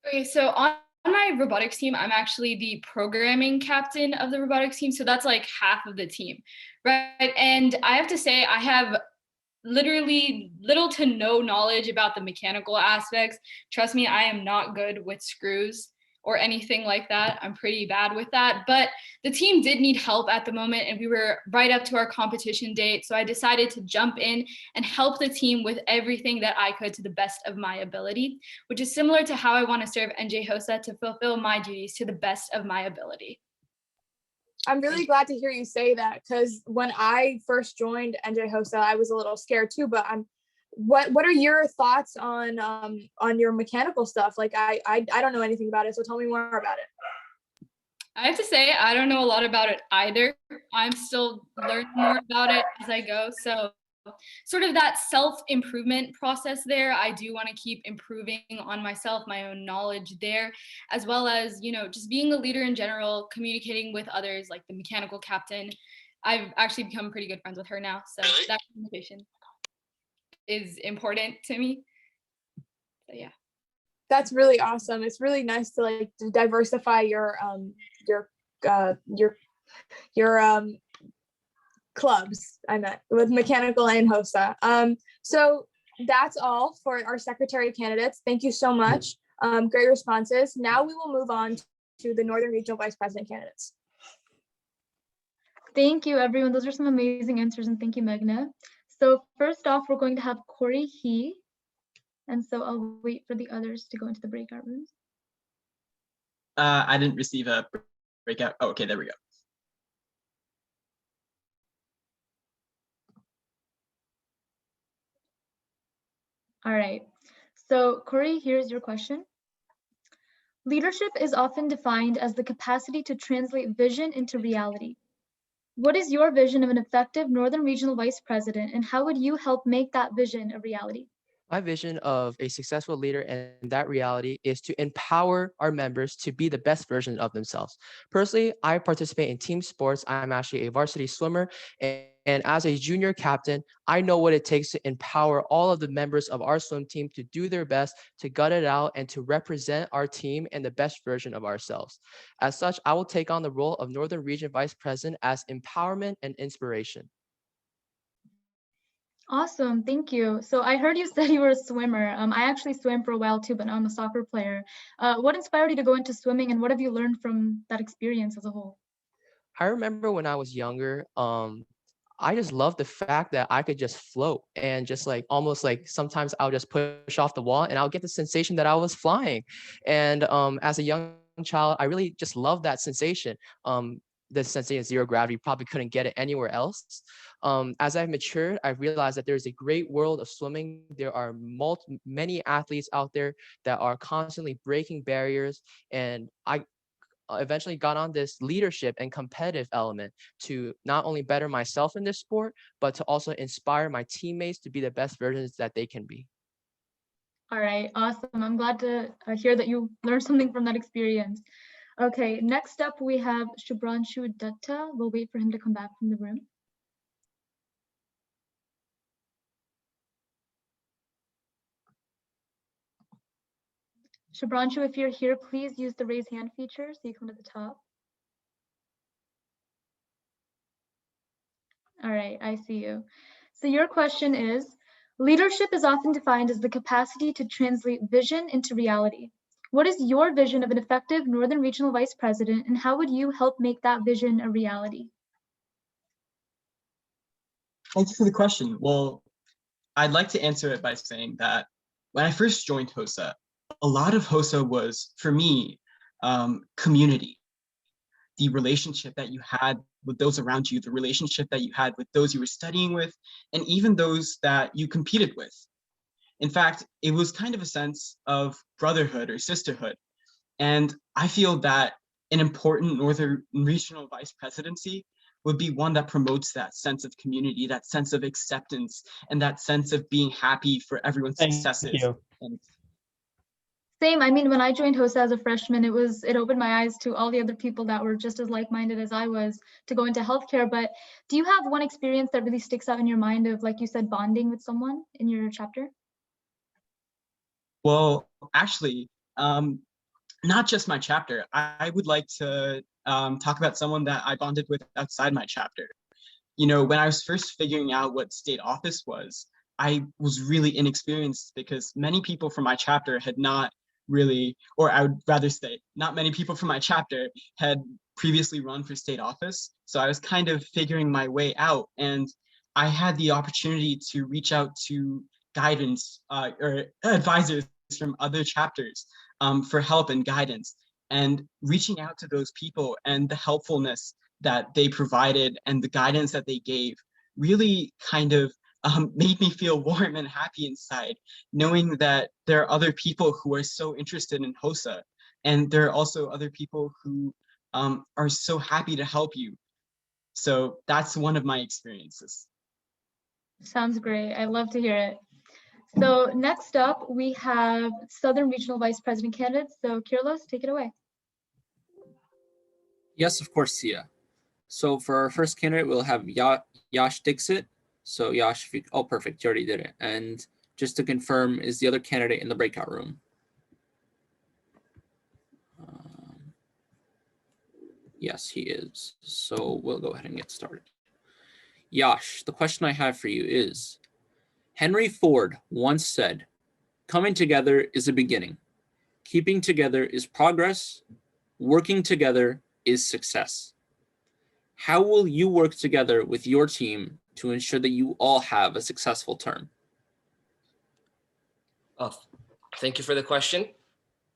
Okay, so on my robotics team, I'm actually the programming captain of the robotics team. So that's like half of the team, right? And I have to say, I have literally little to no knowledge about the mechanical aspects. Trust me, I am not good with screws or anything like that. I'm pretty bad with that, but the team did need help at the moment and we were right up to our competition date. So I decided to jump in and help the team with everything that I could to the best of my ability, which is similar to how I want to serve NJ Hosa to fulfill my duties to the best of my ability. I'm really glad to hear you say that because when I first joined NJ Hosa, I was a little scared too, but what are your thoughts on your mechanical stuff? Like I don't know anything about it, so tell me more about it. I have to say I don't know a lot about it either. I'm still learning more about it as I go. So sort of that self-improvement process there. I do want to keep improving on myself, my own knowledge there, as well as, you know, just being a leader in general, communicating with others like the mechanical captain. I've actually become pretty good friends with her now. So that communication is important to me. So yeah. That's really awesome. It's really nice to like to diversify your clubs, I meant, with mechanical and HOSA. So that's all for our secretary candidates. Thank you so much. Great responses. Now we will move on to the Northern Regional Vice President candidates. Thank you, everyone. Those are some amazing answers, and thank you, Meghna. So first off, we're going to have Corey He. And so I'll wait for the others to go into the breakout rooms. I didn't receive a breakout. Oh, okay, there we go. All right. So Corey, here's your question. Leadership is often defined as the capacity to translate vision into reality. What is your vision of an effective Northern Regional Vice President, and how would you help make that vision a reality? My vision of a successful leader and that reality is to empower our members to be the best version of themselves. Personally, I participate in team sports. I'm actually a varsity swimmer. And as a junior captain, I know what it takes to empower all of the members of our swim team to do their best, to gut it out, and to represent our team and the best version of ourselves. As such, I will take on the role of Northern Region Vice President as empowerment and inspiration. Awesome, thank you. So I heard you said you were a swimmer. I actually swam for a while too, but now I'm a soccer player. What inspired you to go into swimming, and what have you learned from that experience as a whole? I remember when I was younger, I just love the fact that I could just float and just like almost like sometimes I'll just push off the wall and I'll get the sensation that I was flying. And as a young child, I really just love that sensation. The sensation of zero gravity, probably couldn't get it anywhere else. As I've matured, I've realized that there's a great world of swimming. There are many athletes out there that are constantly breaking barriers. And I eventually got on this leadership and competitive element to not only better myself in this sport, but to also inspire my teammates to be the best versions that they can be. All right, awesome. I'm glad to hear that you learned something from that experience. Okay, next up we have Shibranchu Datta. We'll wait for him to come back from the room. Shibranchu, if you're here, please use the raise hand feature so you come to the top. All right, I see you. So your question is, leadership is often defined as the capacity to translate vision into reality. What is your vision of an effective Northern Regional Vice President, and how would you help make that vision a reality? Thank you for the question. Well, I'd like to answer it by saying that when I first joined Hosa, a lot of Hosa was, for me, community. The relationship that you had with those around you, the relationship that you had with those you were studying with, and even those that you competed with. In fact, it was kind of a sense of brotherhood or sisterhood. And I feel that an important Northern Regional Vice Presidency would be one that promotes that sense of community, that sense of acceptance, and that sense of being happy for everyone's successes. And Same. I mean, when I joined Hosa as a freshman, it opened my eyes to all the other people that were just as like-minded as I was to go into healthcare. But do you have one experience that really sticks out in your mind of, like you said, bonding with someone in your chapter? well, actually, not just my chapter. I would like to talk about someone that I bonded with outside my chapter. You know, when I was first figuring out what state office was, I was really inexperienced because many people from my chapter had not really, or I would rather say, not many people from my chapter had previously run for state office. So I was kind of figuring my way out, and I had the opportunity to reach out to guidance or advisors from other chapters for help and guidance. And reaching out to those people and the helpfulness that they provided and the guidance that they gave really kind of made me feel warm and happy inside, knowing that there are other people who are so interested in Hosa, and there are also other people who are so happy to help you. So that's one of my experiences. Sounds great. I love to hear it. So next up, we have Southern Regional Vice President candidates. So Kirlos, take it away. Yes, of course, Sia. So for our first candidate, we'll have Yash Dixit. So Yash, oh, perfect, you already did it. And just to confirm, is the other candidate in the breakout room? Yes, he is. So we'll go ahead and get started. Yash, the question I have for you is, Henry Ford once said, coming together is a beginning. Keeping together is progress. Working together is success. How will you work together with your team to ensure that you all have a successful term? Thank you for the question.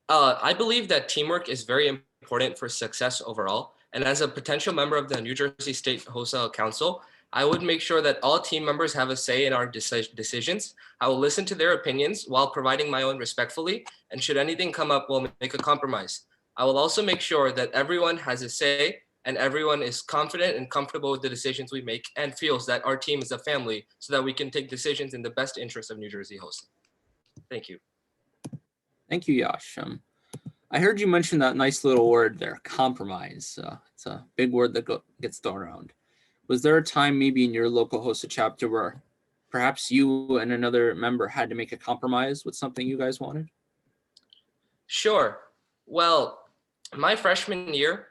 I believe that teamwork is very important for success overall. And as a potential member of the New Jersey State Hosa Council, I would make sure that all team members have a say in our decisions. I will listen to their opinions while providing my own respectfully. And should anything come up, we'll make a compromise. I will also make sure that everyone has a say and everyone is confident and comfortable with the decisions we make and feels that our team is a family so that we can take decisions in the best interest of New Jersey Hosa. Thank you. Thank you, Yash. I heard you mention that nice little word there, compromise. It's a big word that gets thrown around. Was there a time maybe in your local Hosa chapter where perhaps you and another member had to make a compromise with something you guys wanted? Sure. Well, my freshman year,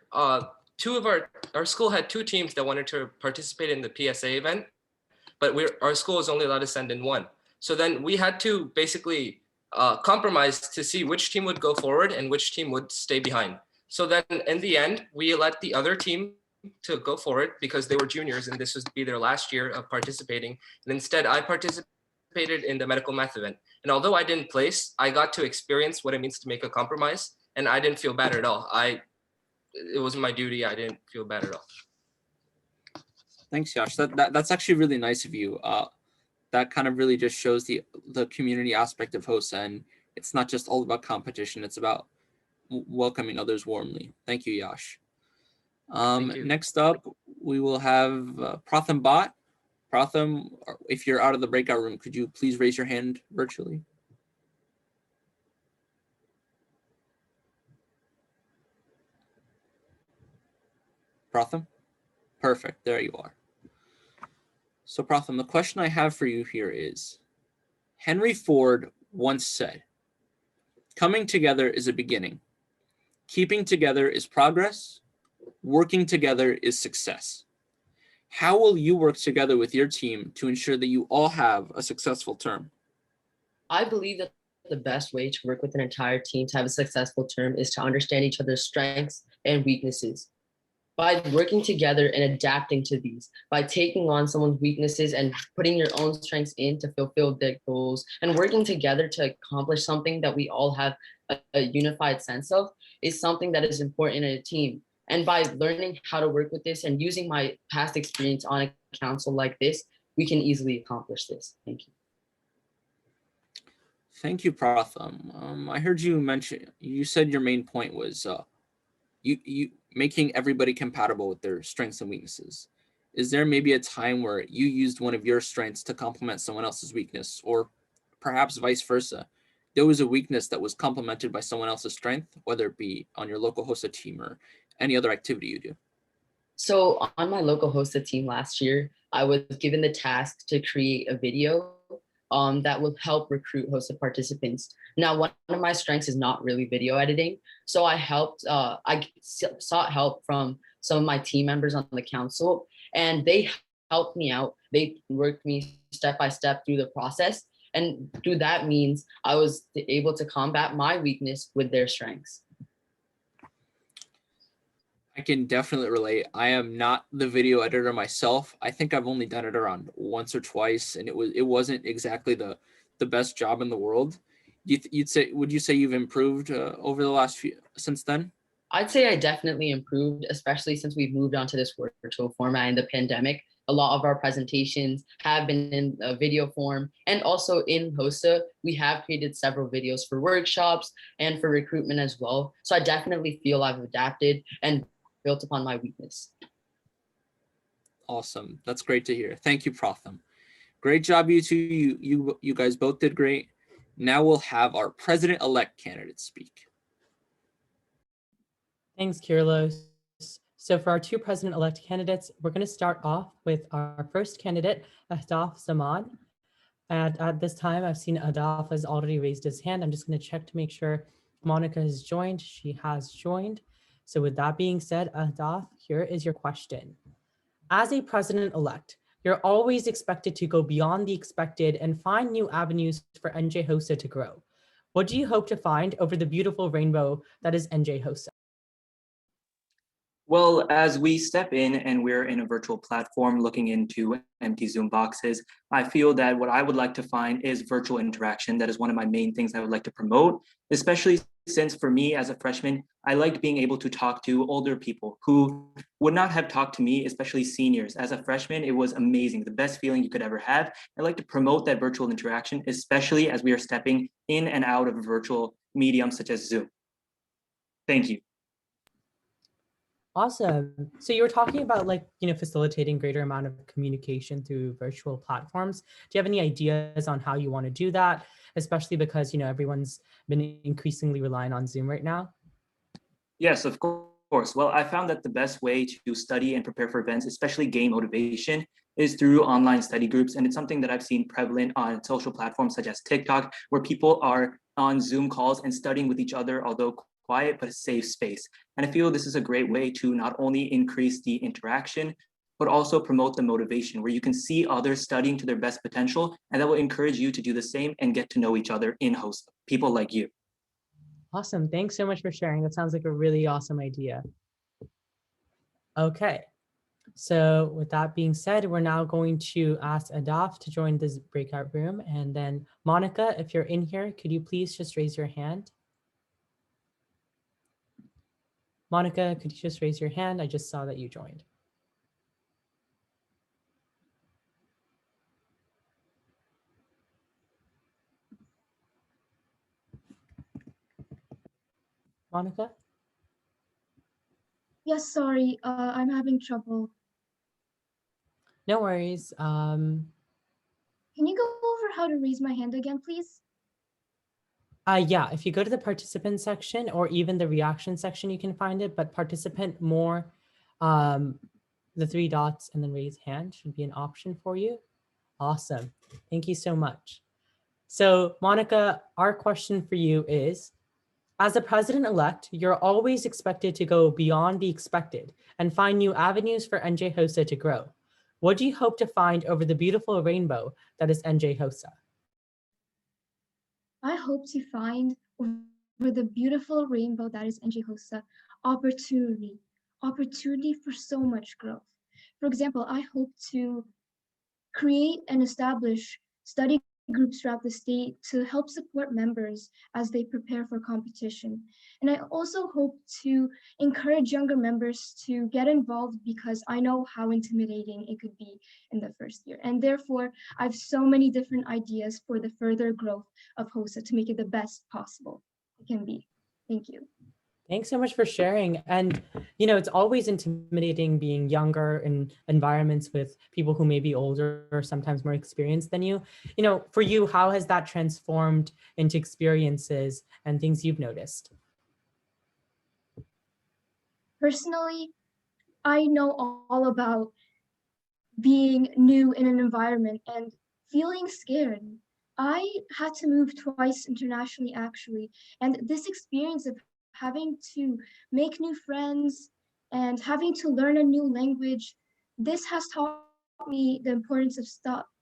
two of our school had two teams that wanted to participate in the PSA event, but our school was only allowed to send in one. So then we had to basically compromise to see which team would go forward and which team would stay behind. So then in the end, we let the other team to go for it because they were juniors and this would be their last year of participating. And instead, I participated in the medical math event. And although I didn't place, I got to experience what it means to make a compromise, and I didn't feel bad at all. It was my duty. I didn't feel bad at all. Thanks, Yash. That's actually really nice of you. That kind of really just shows the community aspect of Hosa, and it's not just all about competition. It's about welcoming others warmly. Thank you, Yash. Thank you. Next up, we will have Pratham Bhatt. Pratham, if you're out of the breakout room, could you please raise your hand virtually? Pratham? Perfect, there you are. So Pratham, the question I have for you here is, Henry Ford once said, "Coming together is a beginning. Keeping together is progress. Working together is success." How will you work together with your team to ensure that you all have a successful term? I believe that the best way to work with an entire team to have a successful term is to understand each other's strengths and weaknesses. By working together and adapting to these, by taking on someone's weaknesses and putting your own strengths in to fulfill their goals, and working together to accomplish something that we all have a unified sense of, is something that is important in a team. And by learning how to work with this and using my past experience on a council like this, we can easily accomplish this. Thank you. Thank you, Pratham. I heard you mention, you said your main point was you making everybody compatible with their strengths and weaknesses. Is there maybe a time where you used one of your strengths to complement someone else's weakness, or perhaps vice versa? There was a weakness that was complemented by someone else's strength, whether it be on your local Hosa team or any other activity you do? So on my local Hosa team last year, I was given the task to create a video that will help recruit Hosa participants. Now, one of my strengths is not really video editing. So I sought help from some of my team members on the council, and they helped me out. They worked me step by step through the process. And through that means I was able to combat my weakness with their strengths. I can definitely relate. I am not the video editor myself. I think I've only done it around once or twice, and it wasn't exactly the best job in the world. Would you say you've improved over the last few since then? I'd say I definitely improved, especially since we've moved on to this virtual format in the pandemic. A lot of our presentations have been in a video form, and also in Hosa, we have created several videos for workshops and for recruitment as well. So I definitely feel I've adapted and built upon my weakness. Awesome. That's great to hear. Thank you, Pratham. Great job, you two. You guys both did great. Now we'll have our president-elect candidate speak. Thanks, Kirilos. So for our two president-elect candidates, we're going to start off with our first candidate, Adaf Zaman. And at this time, I've seen Adaf has already raised his hand. I'm just going to check to make sure Monica has joined. She has joined. So with that being said, Adaf, here is your question. As a president-elect, you're always expected to go beyond the expected and find new avenues for NJ Hosa to grow. What do you hope to find over the beautiful rainbow that is NJ Hosa? Well, as we step in and we're in a virtual platform looking into empty Zoom boxes, I feel that what I would like to find is virtual interaction. That is one of my main things I would like to promote, especially since for me as a freshman, I liked being able to talk to older people who would not have talked to me, especially seniors. As a freshman, it was amazing, the best feeling you could ever have. I like to promote that virtual interaction, especially as we are stepping in and out of a virtual medium such as Zoom. Thank you. Awesome. So you were talking about facilitating greater amount of communication through virtual platforms. Do you have any ideas on how you want to do that? Especially because, everyone's been increasingly relying on Zoom right now. Yes, of course. Well, I found that the best way to study and prepare for events, especially gain motivation, is through online study groups. And it's something that I've seen prevalent on social platforms such as TikTok, where people are on Zoom calls and studying with each other, although quiet, but a safe space. And I feel this is a great way to not only increase the interaction, but also promote the motivation where you can see others studying to their best potential, and that will encourage you to do the same and get to know each other in Hosa, people like you. Awesome. Thanks so much for sharing. That sounds like a really awesome idea. Okay, So with that being said, we're now going to ask Adaf to join this breakout room. And then Monica, if you're in here, could you please just raise your hand? Monica, could you just raise your hand? I just saw that you joined. Monica? Yes, sorry, I'm having trouble. No worries. Can you go over how to raise my hand again, please? Yeah, if you go to the participant section or even the reaction section, you can find it, but participant more, the 3 dots and then raise hand should be an option for you. Awesome. Thank you so much. So Monica, our question for you is, as a president-elect, you're always expected to go beyond the expected and find new avenues for NJ Hosa to grow. What do you hope to find over the beautiful rainbow that is NJ Hosa? I hope to find over the beautiful rainbow that is NJ Hosa opportunity for so much growth. For example, I hope to create and establish study groups throughout the state to help support members as they prepare for competition. And I also hope to encourage younger members to get involved because I know how intimidating it could be in the first year. And therefore, I have so many different ideas for the further growth of HOSA to make it the best possible it can be. Thank you. Thanks so much for sharing. And, you know, it's always intimidating being younger in environments with people who may be older or sometimes more experienced than you. You know, for you, how has that transformed into experiences and things you've noticed? Personally, I know all about being new in an environment and feeling scared. I had to move twice internationally, actually, and this experience of having to make new friends and having to learn a new language, this has taught me the importance of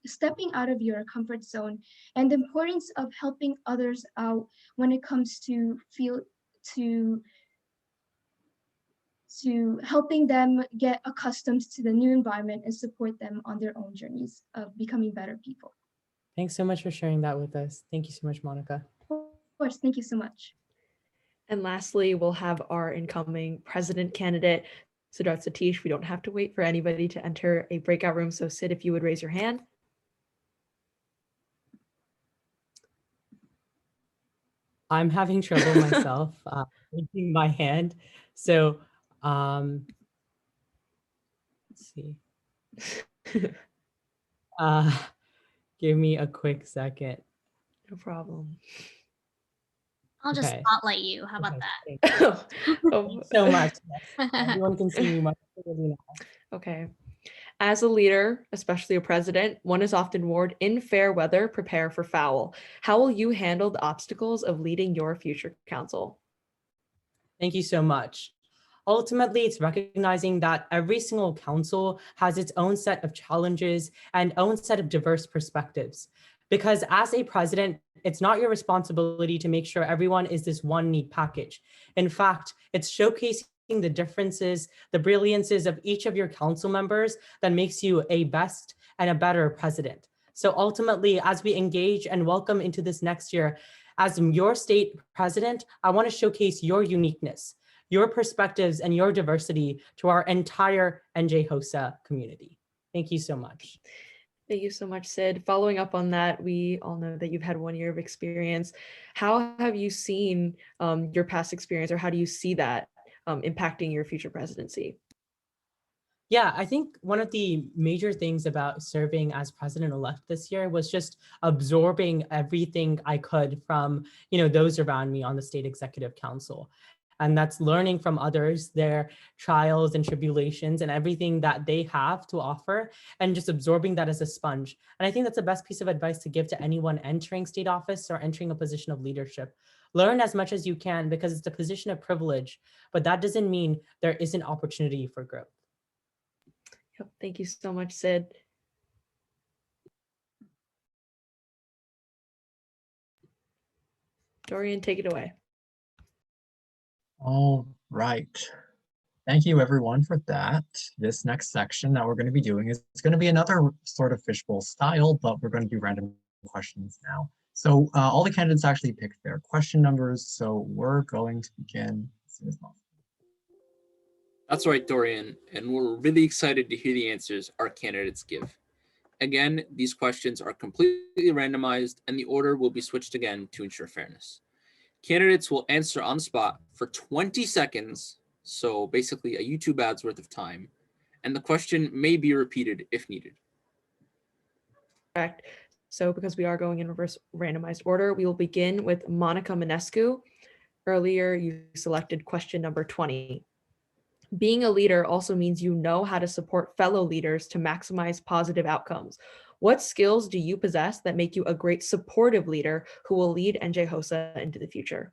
stepping out of your comfort zone and the importance of helping others out when it comes to helping them get accustomed to the new environment and support them on their own journeys of becoming better people. Thanks so much for sharing that with us. Thank you so much, Monica. Of course, thank you so much. And lastly, we'll have our incoming president candidate, Siddharth Satish. We don't have to wait for anybody to enter a breakout room. So Sid, if you would raise your hand. I'm having trouble myself raising my hand. So let's see. Give me a quick second. No problem. I'll just Okay. spotlight you. How about that? Thanks so much. Yes. Everyone can see me much clearly now. Okay. As a leader, especially a president, one is often warned, in fair weather, prepare for foul. How will you handle the obstacles of leading your future council? Thank you so much. Ultimately, it's recognizing that every single council has its own set of challenges and own set of diverse perspectives. Because as a president, it's not your responsibility to make sure everyone is this one neat package. In fact, it's showcasing the differences, the brilliances of each of your council members that makes you a best and a better president. So ultimately, as we engage and welcome into this next year, as your state president, I want to showcase your uniqueness, your perspectives, and your diversity to our entire NJ Hosa community. Thank you so much. Thank you so much, Sid. Following up on that, we all know that you've had 1 year of experience. How have you seen your past experience, or how do you see that impacting your future presidency? Yeah, I think one of the major things about serving as president-elect this year was just absorbing everything I could from, those around me on the state executive council. And that's learning from others, their trials and tribulations and everything that they have to offer, and just absorbing that as a sponge. And I think that's the best piece of advice to give to anyone entering state office or entering a position of leadership. Learn as much as you can because it's a position of privilege, but that doesn't mean there isn't opportunity for growth. Yep, thank you so much, Sid. Dorian, take it away. All right. Thank you everyone for that. This next section that we're going to be doing is it's going to be another sort of fishbowl style, but we're going to do random questions now. So all the candidates actually picked their question numbers, so we're going to begin as soon as possible. That's right, Dorian, and we're really excited to hear the answers our candidates give. Again, these questions are completely randomized and the order will be switched again to ensure fairness. Candidates will answer on the spot for 20 seconds, so basically a YouTube ad's worth of time, and the question may be repeated if needed. Correct. So because we are going in reverse randomized order, we will begin with Monica Monescu. Earlier, you selected question number 20. Being a leader also means you know how to support fellow leaders to maximize positive outcomes. What skills do you possess that make you a great supportive leader who will lead NJ Hosa into the future?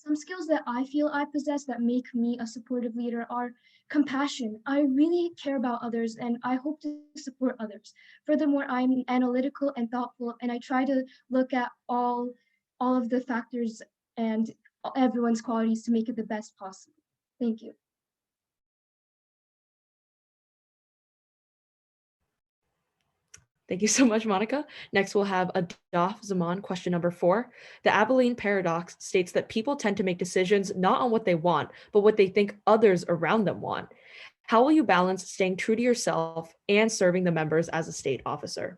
Some skills that I feel I possess that make me a supportive leader are compassion. I really care about others and I hope to support others. Furthermore, I'm analytical and thoughtful, and I try to look at all of the factors and everyone's qualities to make it the best possible. Thank you. Thank you so much, Monica. Next, we'll have Adaf Zaman, question number 4. The Abilene paradox states that people tend to make decisions not on what they want, but what they think others around them want. How will you balance staying true to yourself and serving the members as a state officer?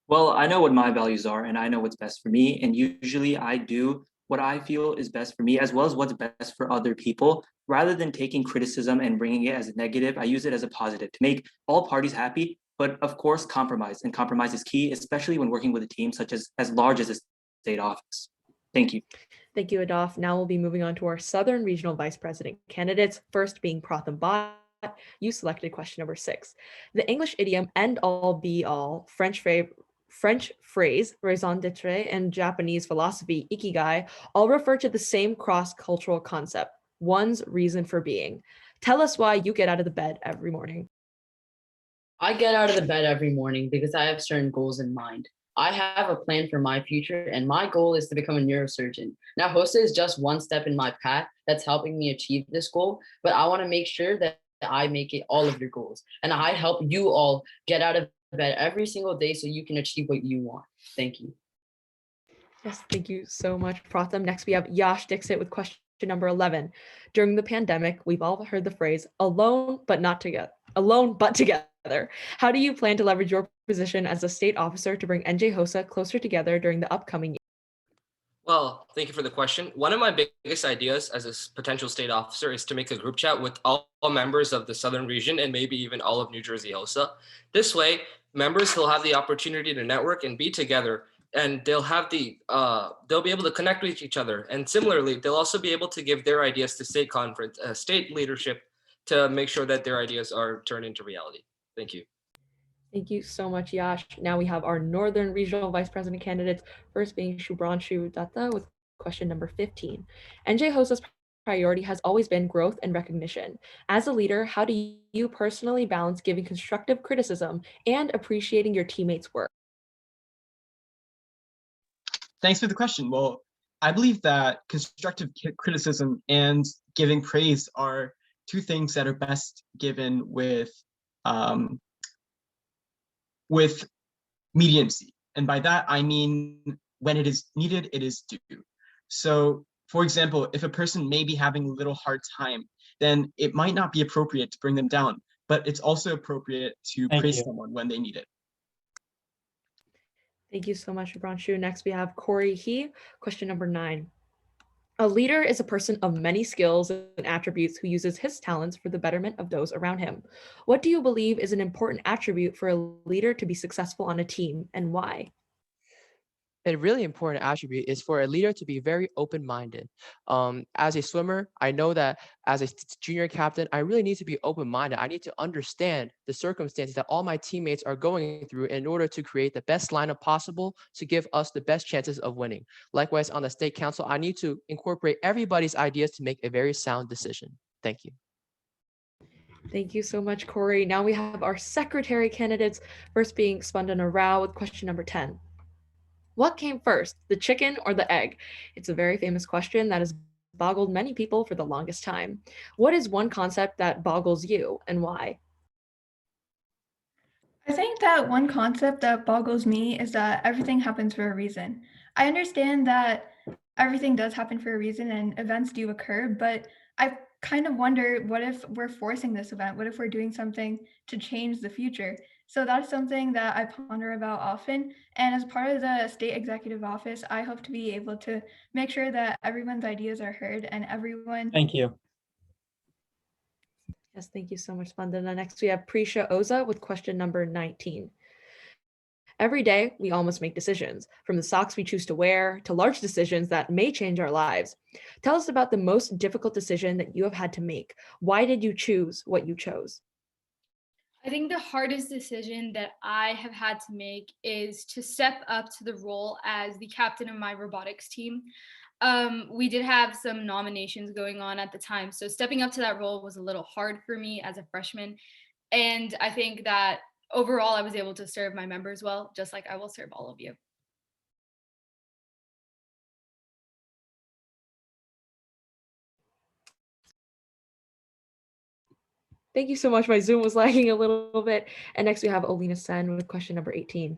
Well, I know what my values are and I know what's best for me. And usually I do what I feel is best for me as well as what's best for other people. Rather than taking criticism and bringing it as a negative, I use it as a positive to make all parties happy. But of course, compromise, and compromise is key, especially when working with a team such as large as a state office. Thank you. Thank you, Adaf. Now we'll be moving on to our Southern Regional Vice President candidates, first being Pratham Bhatt. You selected question number 6. The English idiom end all be all, French phrase raison d'etre, and Japanese philosophy ikigai all refer to the same cross-cultural concept, one's reason for being. Tell us why you get out of the bed every morning. I get out of the bed every morning because I have certain goals in mind. I have a plan for my future, and my goal is to become a neurosurgeon. Now, Hosa is just one step in my path that's helping me achieve this goal, but I want to make sure that I make it all of your goals. And I help you all get out of bed every single day so you can achieve what you want. Thank you. Yes, thank you so much, Pratham. Next, we have Yash Dixit with question number 11. During the pandemic, we've all heard the phrase alone but not together. Alone but together. How do you plan to leverage your position as a state officer to bring NJ Hosa closer together during the upcoming year? Well, thank you for the question. One of my biggest ideas as a potential state officer is to make a group chat with all members of the Southern region and maybe even all of New Jersey Hosa. This way, members will have the opportunity to network and be together, and they'll have they'll be able to connect with each other. And similarly, they'll also be able to give their ideas to state conference, state leadership to make sure that their ideas are turned into reality. Thank you. Thank you so much, Yash. Now we have our Northern Regional Vice President candidates, first being Shibranchu Datta with question number 15. NJ Hosa's priority has always been growth and recognition. As a leader, how do you personally balance giving constructive criticism and appreciating your teammates' work? Thanks for the question. Well, I believe that constructive criticism and giving praise are two things that are best given with mediancy. And by that, I mean, when it is needed, it is due. So for example, if a person may be having a little hard time, then it might not be appropriate to bring them down, but it's also appropriate to praise someone when they need it. Thank you so much, Shibranchu. Next, we have Corey He, question number 9. A leader is a person of many skills and attributes who uses his talents for the betterment of those around him. What do you believe is an important attribute for a leader to be successful on a team, and why? A really important attribute is for a leader to be very open-minded. As a swimmer, I know that as a junior captain, I really need to be open-minded. I need to understand the circumstances that all my teammates are going through in order to create the best lineup possible to give us the best chances of winning. Likewise, on the state council, I need to incorporate everybody's ideas to make a very sound decision. Thank you. Thank you so much, Corey. Now we have our secretary candidates, first being Spandana Rao with question number 10. What came first, the chicken or the egg? It's a very famous question that has boggled many people for the longest time. What is one concept that boggles you and why? I think that one concept that boggles me is that everything happens for a reason. I understand that everything does happen for a reason and events do occur, but I kind of wonder, what if we're forcing this event? What if we're doing something to change the future? So that's something that I ponder about often. And as part of the state executive office, I hope to be able to make sure that everyone's ideas are heard and everyone. Thank you. Yes, thank you so much, Spandana. Next, we have Prisha Oza with question number 19. Every day, we all must make decisions, from the socks we choose to wear to large decisions that may change our lives. Tell us about the most difficult decision that you have had to make. Why did you choose what you chose? I think the hardest decision that I have had to make is to step up to the role as the captain of my robotics team. We did have some nominations going on at the time, so stepping up to that role was a little hard for me as a freshman. And I think that overall, I was able to serve my members well, just like I will serve all of you. Thank you so much. My Zoom was lagging a little bit. And next we have Elena Sen with question number 18.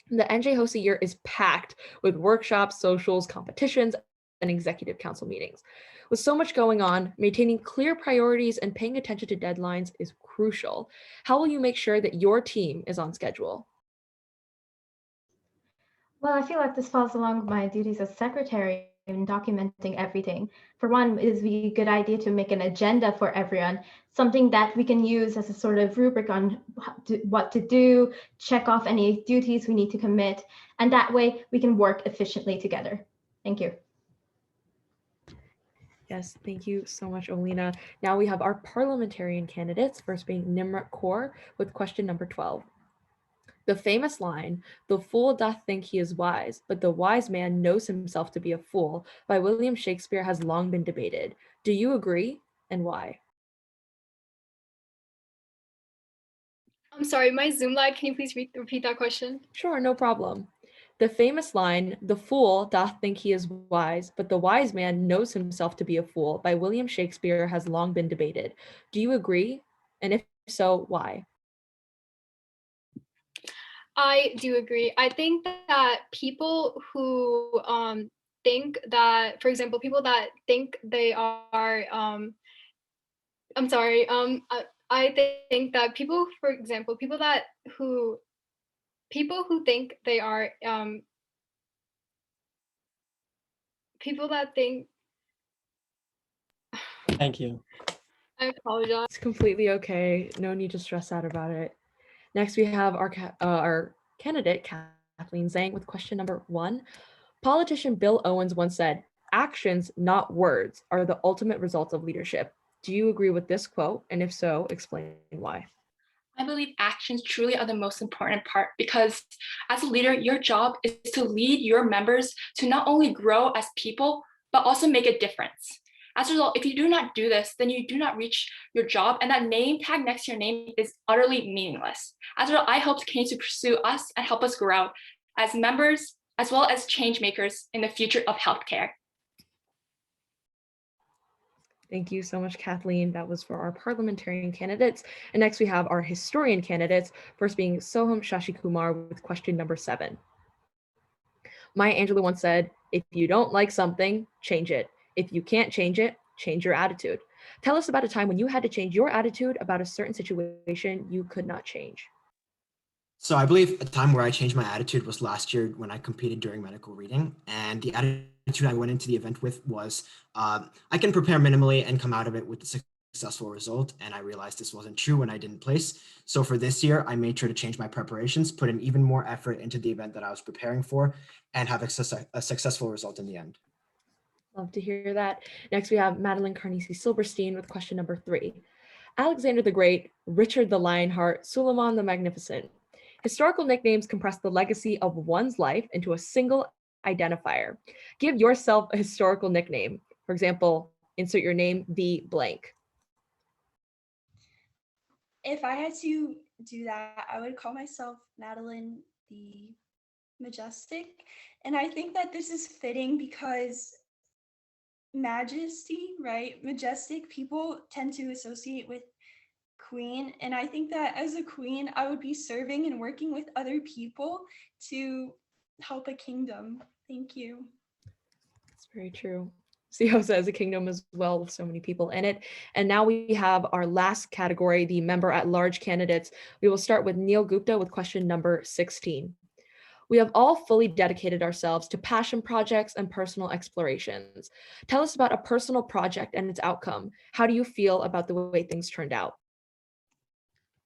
The NJ Hosa year is packed with workshops, socials, competitions, and executive council meetings. With so much going on, maintaining clear priorities and paying attention to deadlines is crucial. How will you make sure that your team is on schedule? Well, I feel like this falls along with my duties as secretary in documenting everything. For one, it is a good idea to make an agenda for everyone, something that we can use as a sort of rubric on what to do, check off any duties we need to commit, and that way we can work efficiently together. Thank you. Yes, thank you so much, Olena. Now we have our parliamentarian candidates, first being Nimrat Kaur with question number 12. The famous line, "The fool doth think he is wise, but the wise man knows himself to be a fool," by William Shakespeare has long been debated. Do you agree, and why? I'm sorry, my Zoom lag. Can you please repeat that question? Sure, no problem. The famous line, "The fool doth think he is wise, but the wise man knows himself to be a fool," by William Shakespeare has long been debated. Do you agree? And if so, why? I do agree. I think that people who think that, for example, people that think they are, I'm sorry, I think that people, for example, people who think they are, people that think, Thank you. I apologize. It's completely okay. No need to stress out about it. Next, we have our candidate, Kathleen Zhang, with question number 1. Politician Bill Owens once said, "Actions, not words, are the ultimate result of leadership." Do you agree with this quote? And if so, explain why. I believe actions truly are the most important part because as a leader, your job is to lead your members to not only grow as people, but also make a difference. As a result, if you do not do this, then you do not reach your job, and that name tag next to your name is utterly meaningless. As a result, I hope to continue to pursue us and help us grow as members, as well as change makers in the future of healthcare. Thank you so much, Kathleen. That was for our parliamentarian candidates. And next we have our historian candidates, first being Soham Shashikumar with question number 7. Maya Angelou once said, "If you don't like something, change it. If you can't change it, change your attitude." Tell us about a time when you had to change your attitude about a certain situation you could not change. So I believe a time where I changed my attitude was last year when I competed during medical reading. And the attitude I went into the event with was, I can prepare minimally and come out of it with a successful result. And I realized this wasn't true when I didn't place. So for this year, I made sure to change my preparations, put in even more effort into the event that I was preparing for, and have a successful result in the end. Love to hear that. Next, we have Madeline Carnesi Silberstein with question number 3. Alexander the Great, Richard the Lionheart, Suleiman the Magnificent. Historical nicknames compress the legacy of one's life into a single identifier. Give yourself a historical nickname. For example, insert your name, the blank. If I had to do that, I would call myself Madeline the Majestic. And I think that this is fitting because majesty, right? Majestic people tend to associate with queen. And I think that as a queen, I would be serving and working with other people to help a kingdom. Thank you. It's very true. See Hosa as a kingdom as well with so many people in it. And now we have our last category, the member at large candidates. We will start with Neil Gupta with question number 16. We have all fully dedicated ourselves to passion projects and personal explorations. Tell us about a personal project and its outcome. How do you feel about the way things turned out?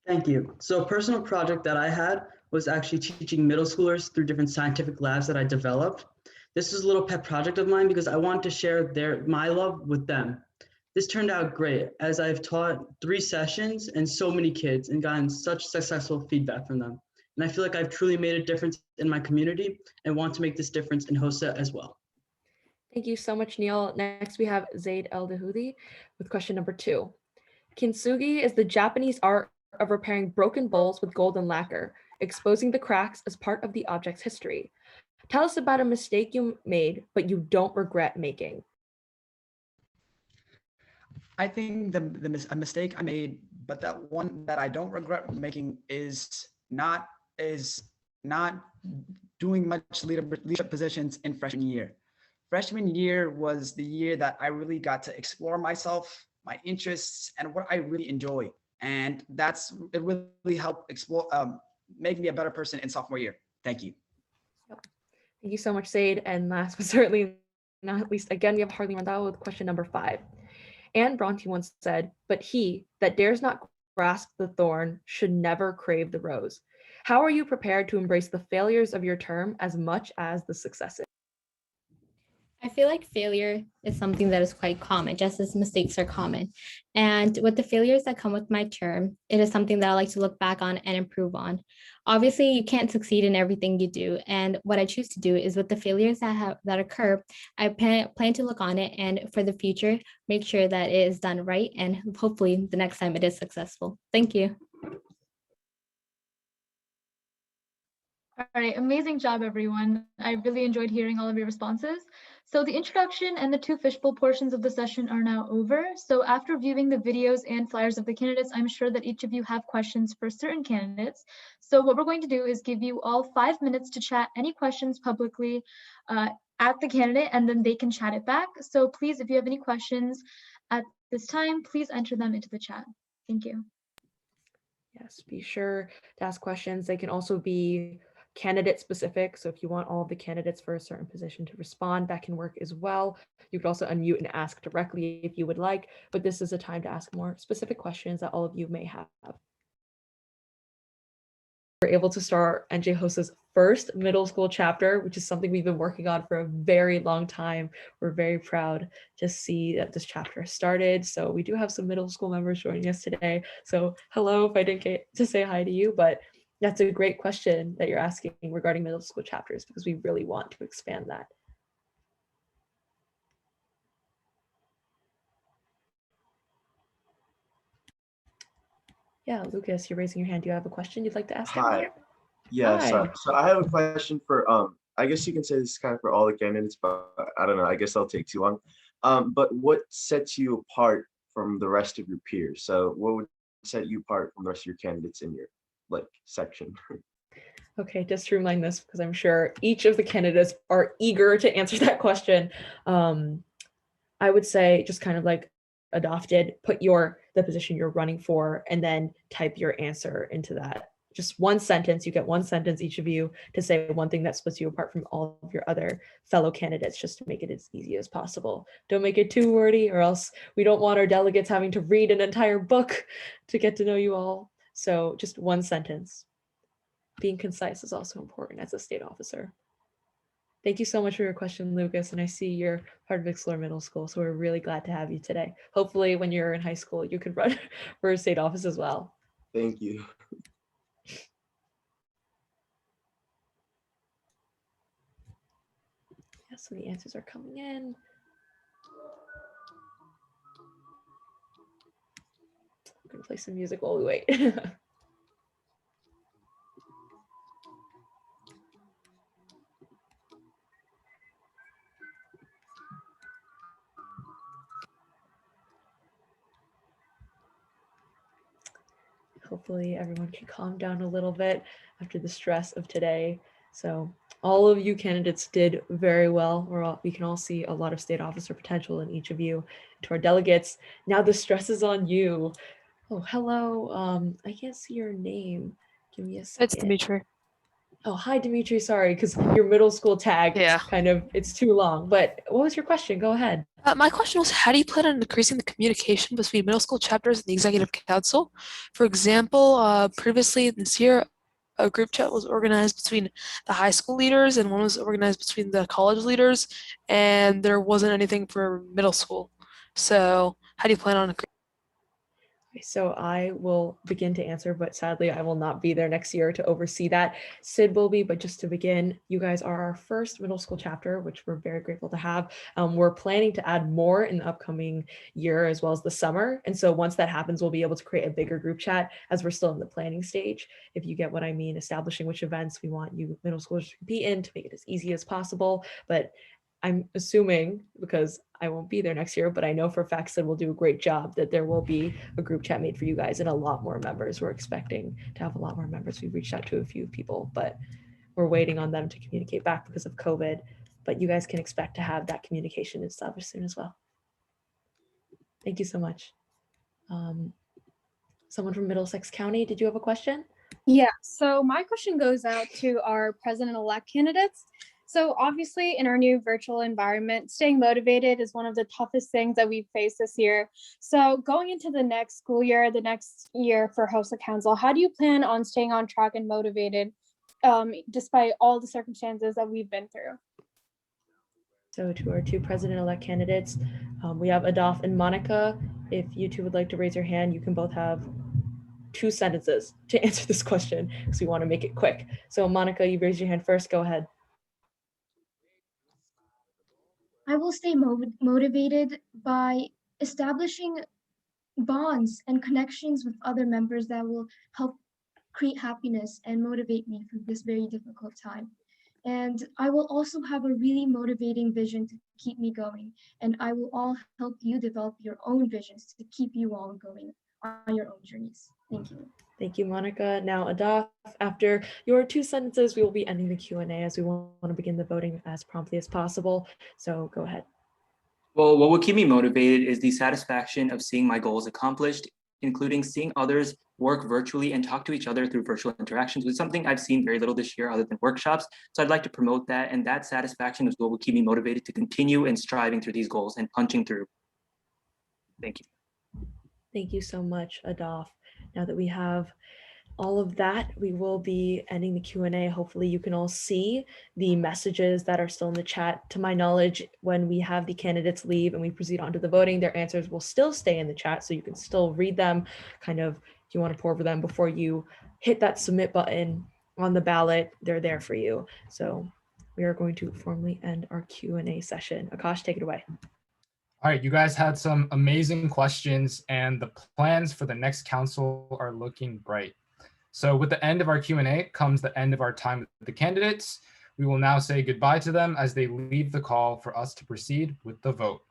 Thank you. So a personal project that I had was actually teaching middle schoolers through different scientific labs that I developed. This is a little pet project of mine because I want to share my love with them. This turned out great as I've taught 3 sessions and so many kids and gotten such successful feedback from them. And I feel like I've truly made a difference in my community and want to make this difference in Hosa as well. Thank you so much, Neil. Next, we have Zaid El Dahudi with question number 2. Kintsugi is the Japanese art of repairing broken bowls with golden lacquer, exposing the cracks as part of the object's history. Tell us about a mistake you made, but you don't regret making. I think a mistake I made, but that one that I don't regret making is not doing much leadership positions in freshman year. Freshman year was the year that I really got to explore myself, my interests, and what I really enjoy. And it really helped make me a better person in sophomore year. Thank you. Thank you so much, Zaid. And last but certainly not least, again, we have Harley Randall with question number 5. Anne Bronte once said, "But he that dares not grasp the thorn should never crave the rose." How are you prepared to embrace the failures of your term as much as the successes? I feel like failure is something that is quite common, just as mistakes are common. And with the failures that come with my term, it is something that I like to look back on and improve on. Obviously, you can't succeed in everything you do. And what I choose to do is with the failures that occur, I plan to look on it and for the future, make sure that it is done right. And hopefully the next time it is successful. Thank you. All right, amazing job, everyone. I really enjoyed hearing all of your responses. So the introduction and the 2 fishbowl portions of the session are now over. So after viewing the videos and flyers of the candidates, I'm sure that each of you have questions for certain candidates. So what we're going to do is give you all 5 minutes to chat any questions publicly at the candidate, and then they can chat it back. So please, if you have any questions at this time, please enter them into the chat. Thank you. Yes, be sure to ask questions. They can also be candidate specific. So if you want all of the candidates for a certain position to respond, that can work as well. You could also unmute and ask directly if you would like, but this is a time to ask more specific questions that all of you may have. We're able to start NJ Hosa's first middle school chapter, which is something we've been working on for a very long time. We're very proud to see that this chapter started. So we do have some middle school members joining us today. So hello, if I didn't get to say hi to you, but that's a great question that you're asking regarding middle school chapters, because we really want to expand that. Yeah, Lucas, you're raising your hand. Do you have a question you'd like to ask? Hi. Yes. Hi. So I have a question for, I guess you can say this is kind of for all the candidates, but I don't know. I guess that'll take too long. But what sets you apart from the rest of your peers? So what would set you apart from the rest of your candidates in your section? Okay, just to remind this, because I'm sure each of the candidates are eager to answer that question. I would say just kind of like adopted, put the position you're running for, and then type your answer into that. Just one sentence, you get one sentence, each of you, to say one thing that splits you apart from all of your other fellow candidates, just to make it as easy as possible. Don't make it too wordy, or else we don't want our delegates having to read an entire book to get to know you all. So just one sentence. Being concise is also important as a state officer. Thank you so much for your question, Lucas. And I see you're part of Explore Middle School, so we're really glad to have you today. Hopefully when you're in high school, you could run for a state office as well. Thank you. Yeah, so the answers are coming in. I'm gonna play some music while we wait. Hopefully everyone can calm down a little bit after the stress of today. So all of you candidates did very well. We can all see a lot of state officer potential in each of you. To our delegates, now the stress is on you. Oh, hello. I can't see your name. Give me a second. It's Dimitri. Oh, hi, Dimitri. Sorry, because your middle school tag it's too long. But what was your question? Go ahead. My question was, how do you plan on increasing the communication between middle school chapters and the executive council? For example, previously this year, a group chat was organized between the high school leaders and one was organized between the college leaders, and there wasn't anything for middle school. So how do you plan on So I will begin to answer, but sadly I will not be there next year to oversee that. Sid will be, but just to begin, you guys are our first middle school chapter, which we're very grateful to have. We're planning to add more in the upcoming year as well as the summer. And so once that happens, we'll be able to create a bigger group chat as we're still in the planning stage. If you get what I mean, establishing which events we want you middle schoolers to compete in to make it as easy as possible. But I'm assuming, because I won't be there next year, but I know for a fact that we'll do a great job, that there will be a group chat made for you guys and a lot more members. We're expecting to have a lot more members. We've reached out to a few people, but we're waiting on them to communicate back because of COVID. But you guys can expect to have that communication established soon as well. Thank you so much. Someone from Middlesex County, did you have a question? Yeah, so my question goes out to our president-elect candidates. So obviously in our new virtual environment, staying motivated is one of the toughest things that we've faced this year. So going into the next school year, the next year for Hosa Council, how do you plan on staying on track and motivated despite all the circumstances that we've been through? So to our two president-elect candidates, we have Adaf and Monica. If you two would like to raise your hand, you can both have 2 sentences to answer this question because we want to make it quick. So Monica, you raised your hand first, go ahead. I will stay motivated by establishing bonds and connections with other members that will help create happiness and motivate me through this very difficult time. And I will also have a really motivating vision to keep me going. And I will all help you develop your own visions to keep you all going on your own journeys. Thank you. Thank you, Monica. Now, Adaf, after your 2 sentences, we will be ending the Q&A as we want to begin the voting as promptly as possible. So go ahead. Well, what will keep me motivated is the satisfaction of seeing my goals accomplished, including seeing others work virtually and talk to each other through virtual interactions, which is something I've seen very little this year other than workshops. So I'd like to promote that, and that satisfaction is what will keep me motivated to continue and striving through these goals and punching through. Thank you. Thank you so much, Adaf. Now that we have all of that, we will be ending the Q&A. Hopefully you can all see the messages that are still in the chat. To my knowledge, when we have the candidates leave and we proceed on to the voting, their answers will still stay in the chat, so you can still read them, kind of, if you want to pour over them before you hit that submit button on the ballot, they're there for you. So we are going to formally end our Q&A session. Akash, take it away. All right, you guys had some amazing questions and the plans for the next council are looking bright. So with the end of our Q&A comes the end of our time with the candidates. We will now say goodbye to them as they leave the call for us to proceed with the vote.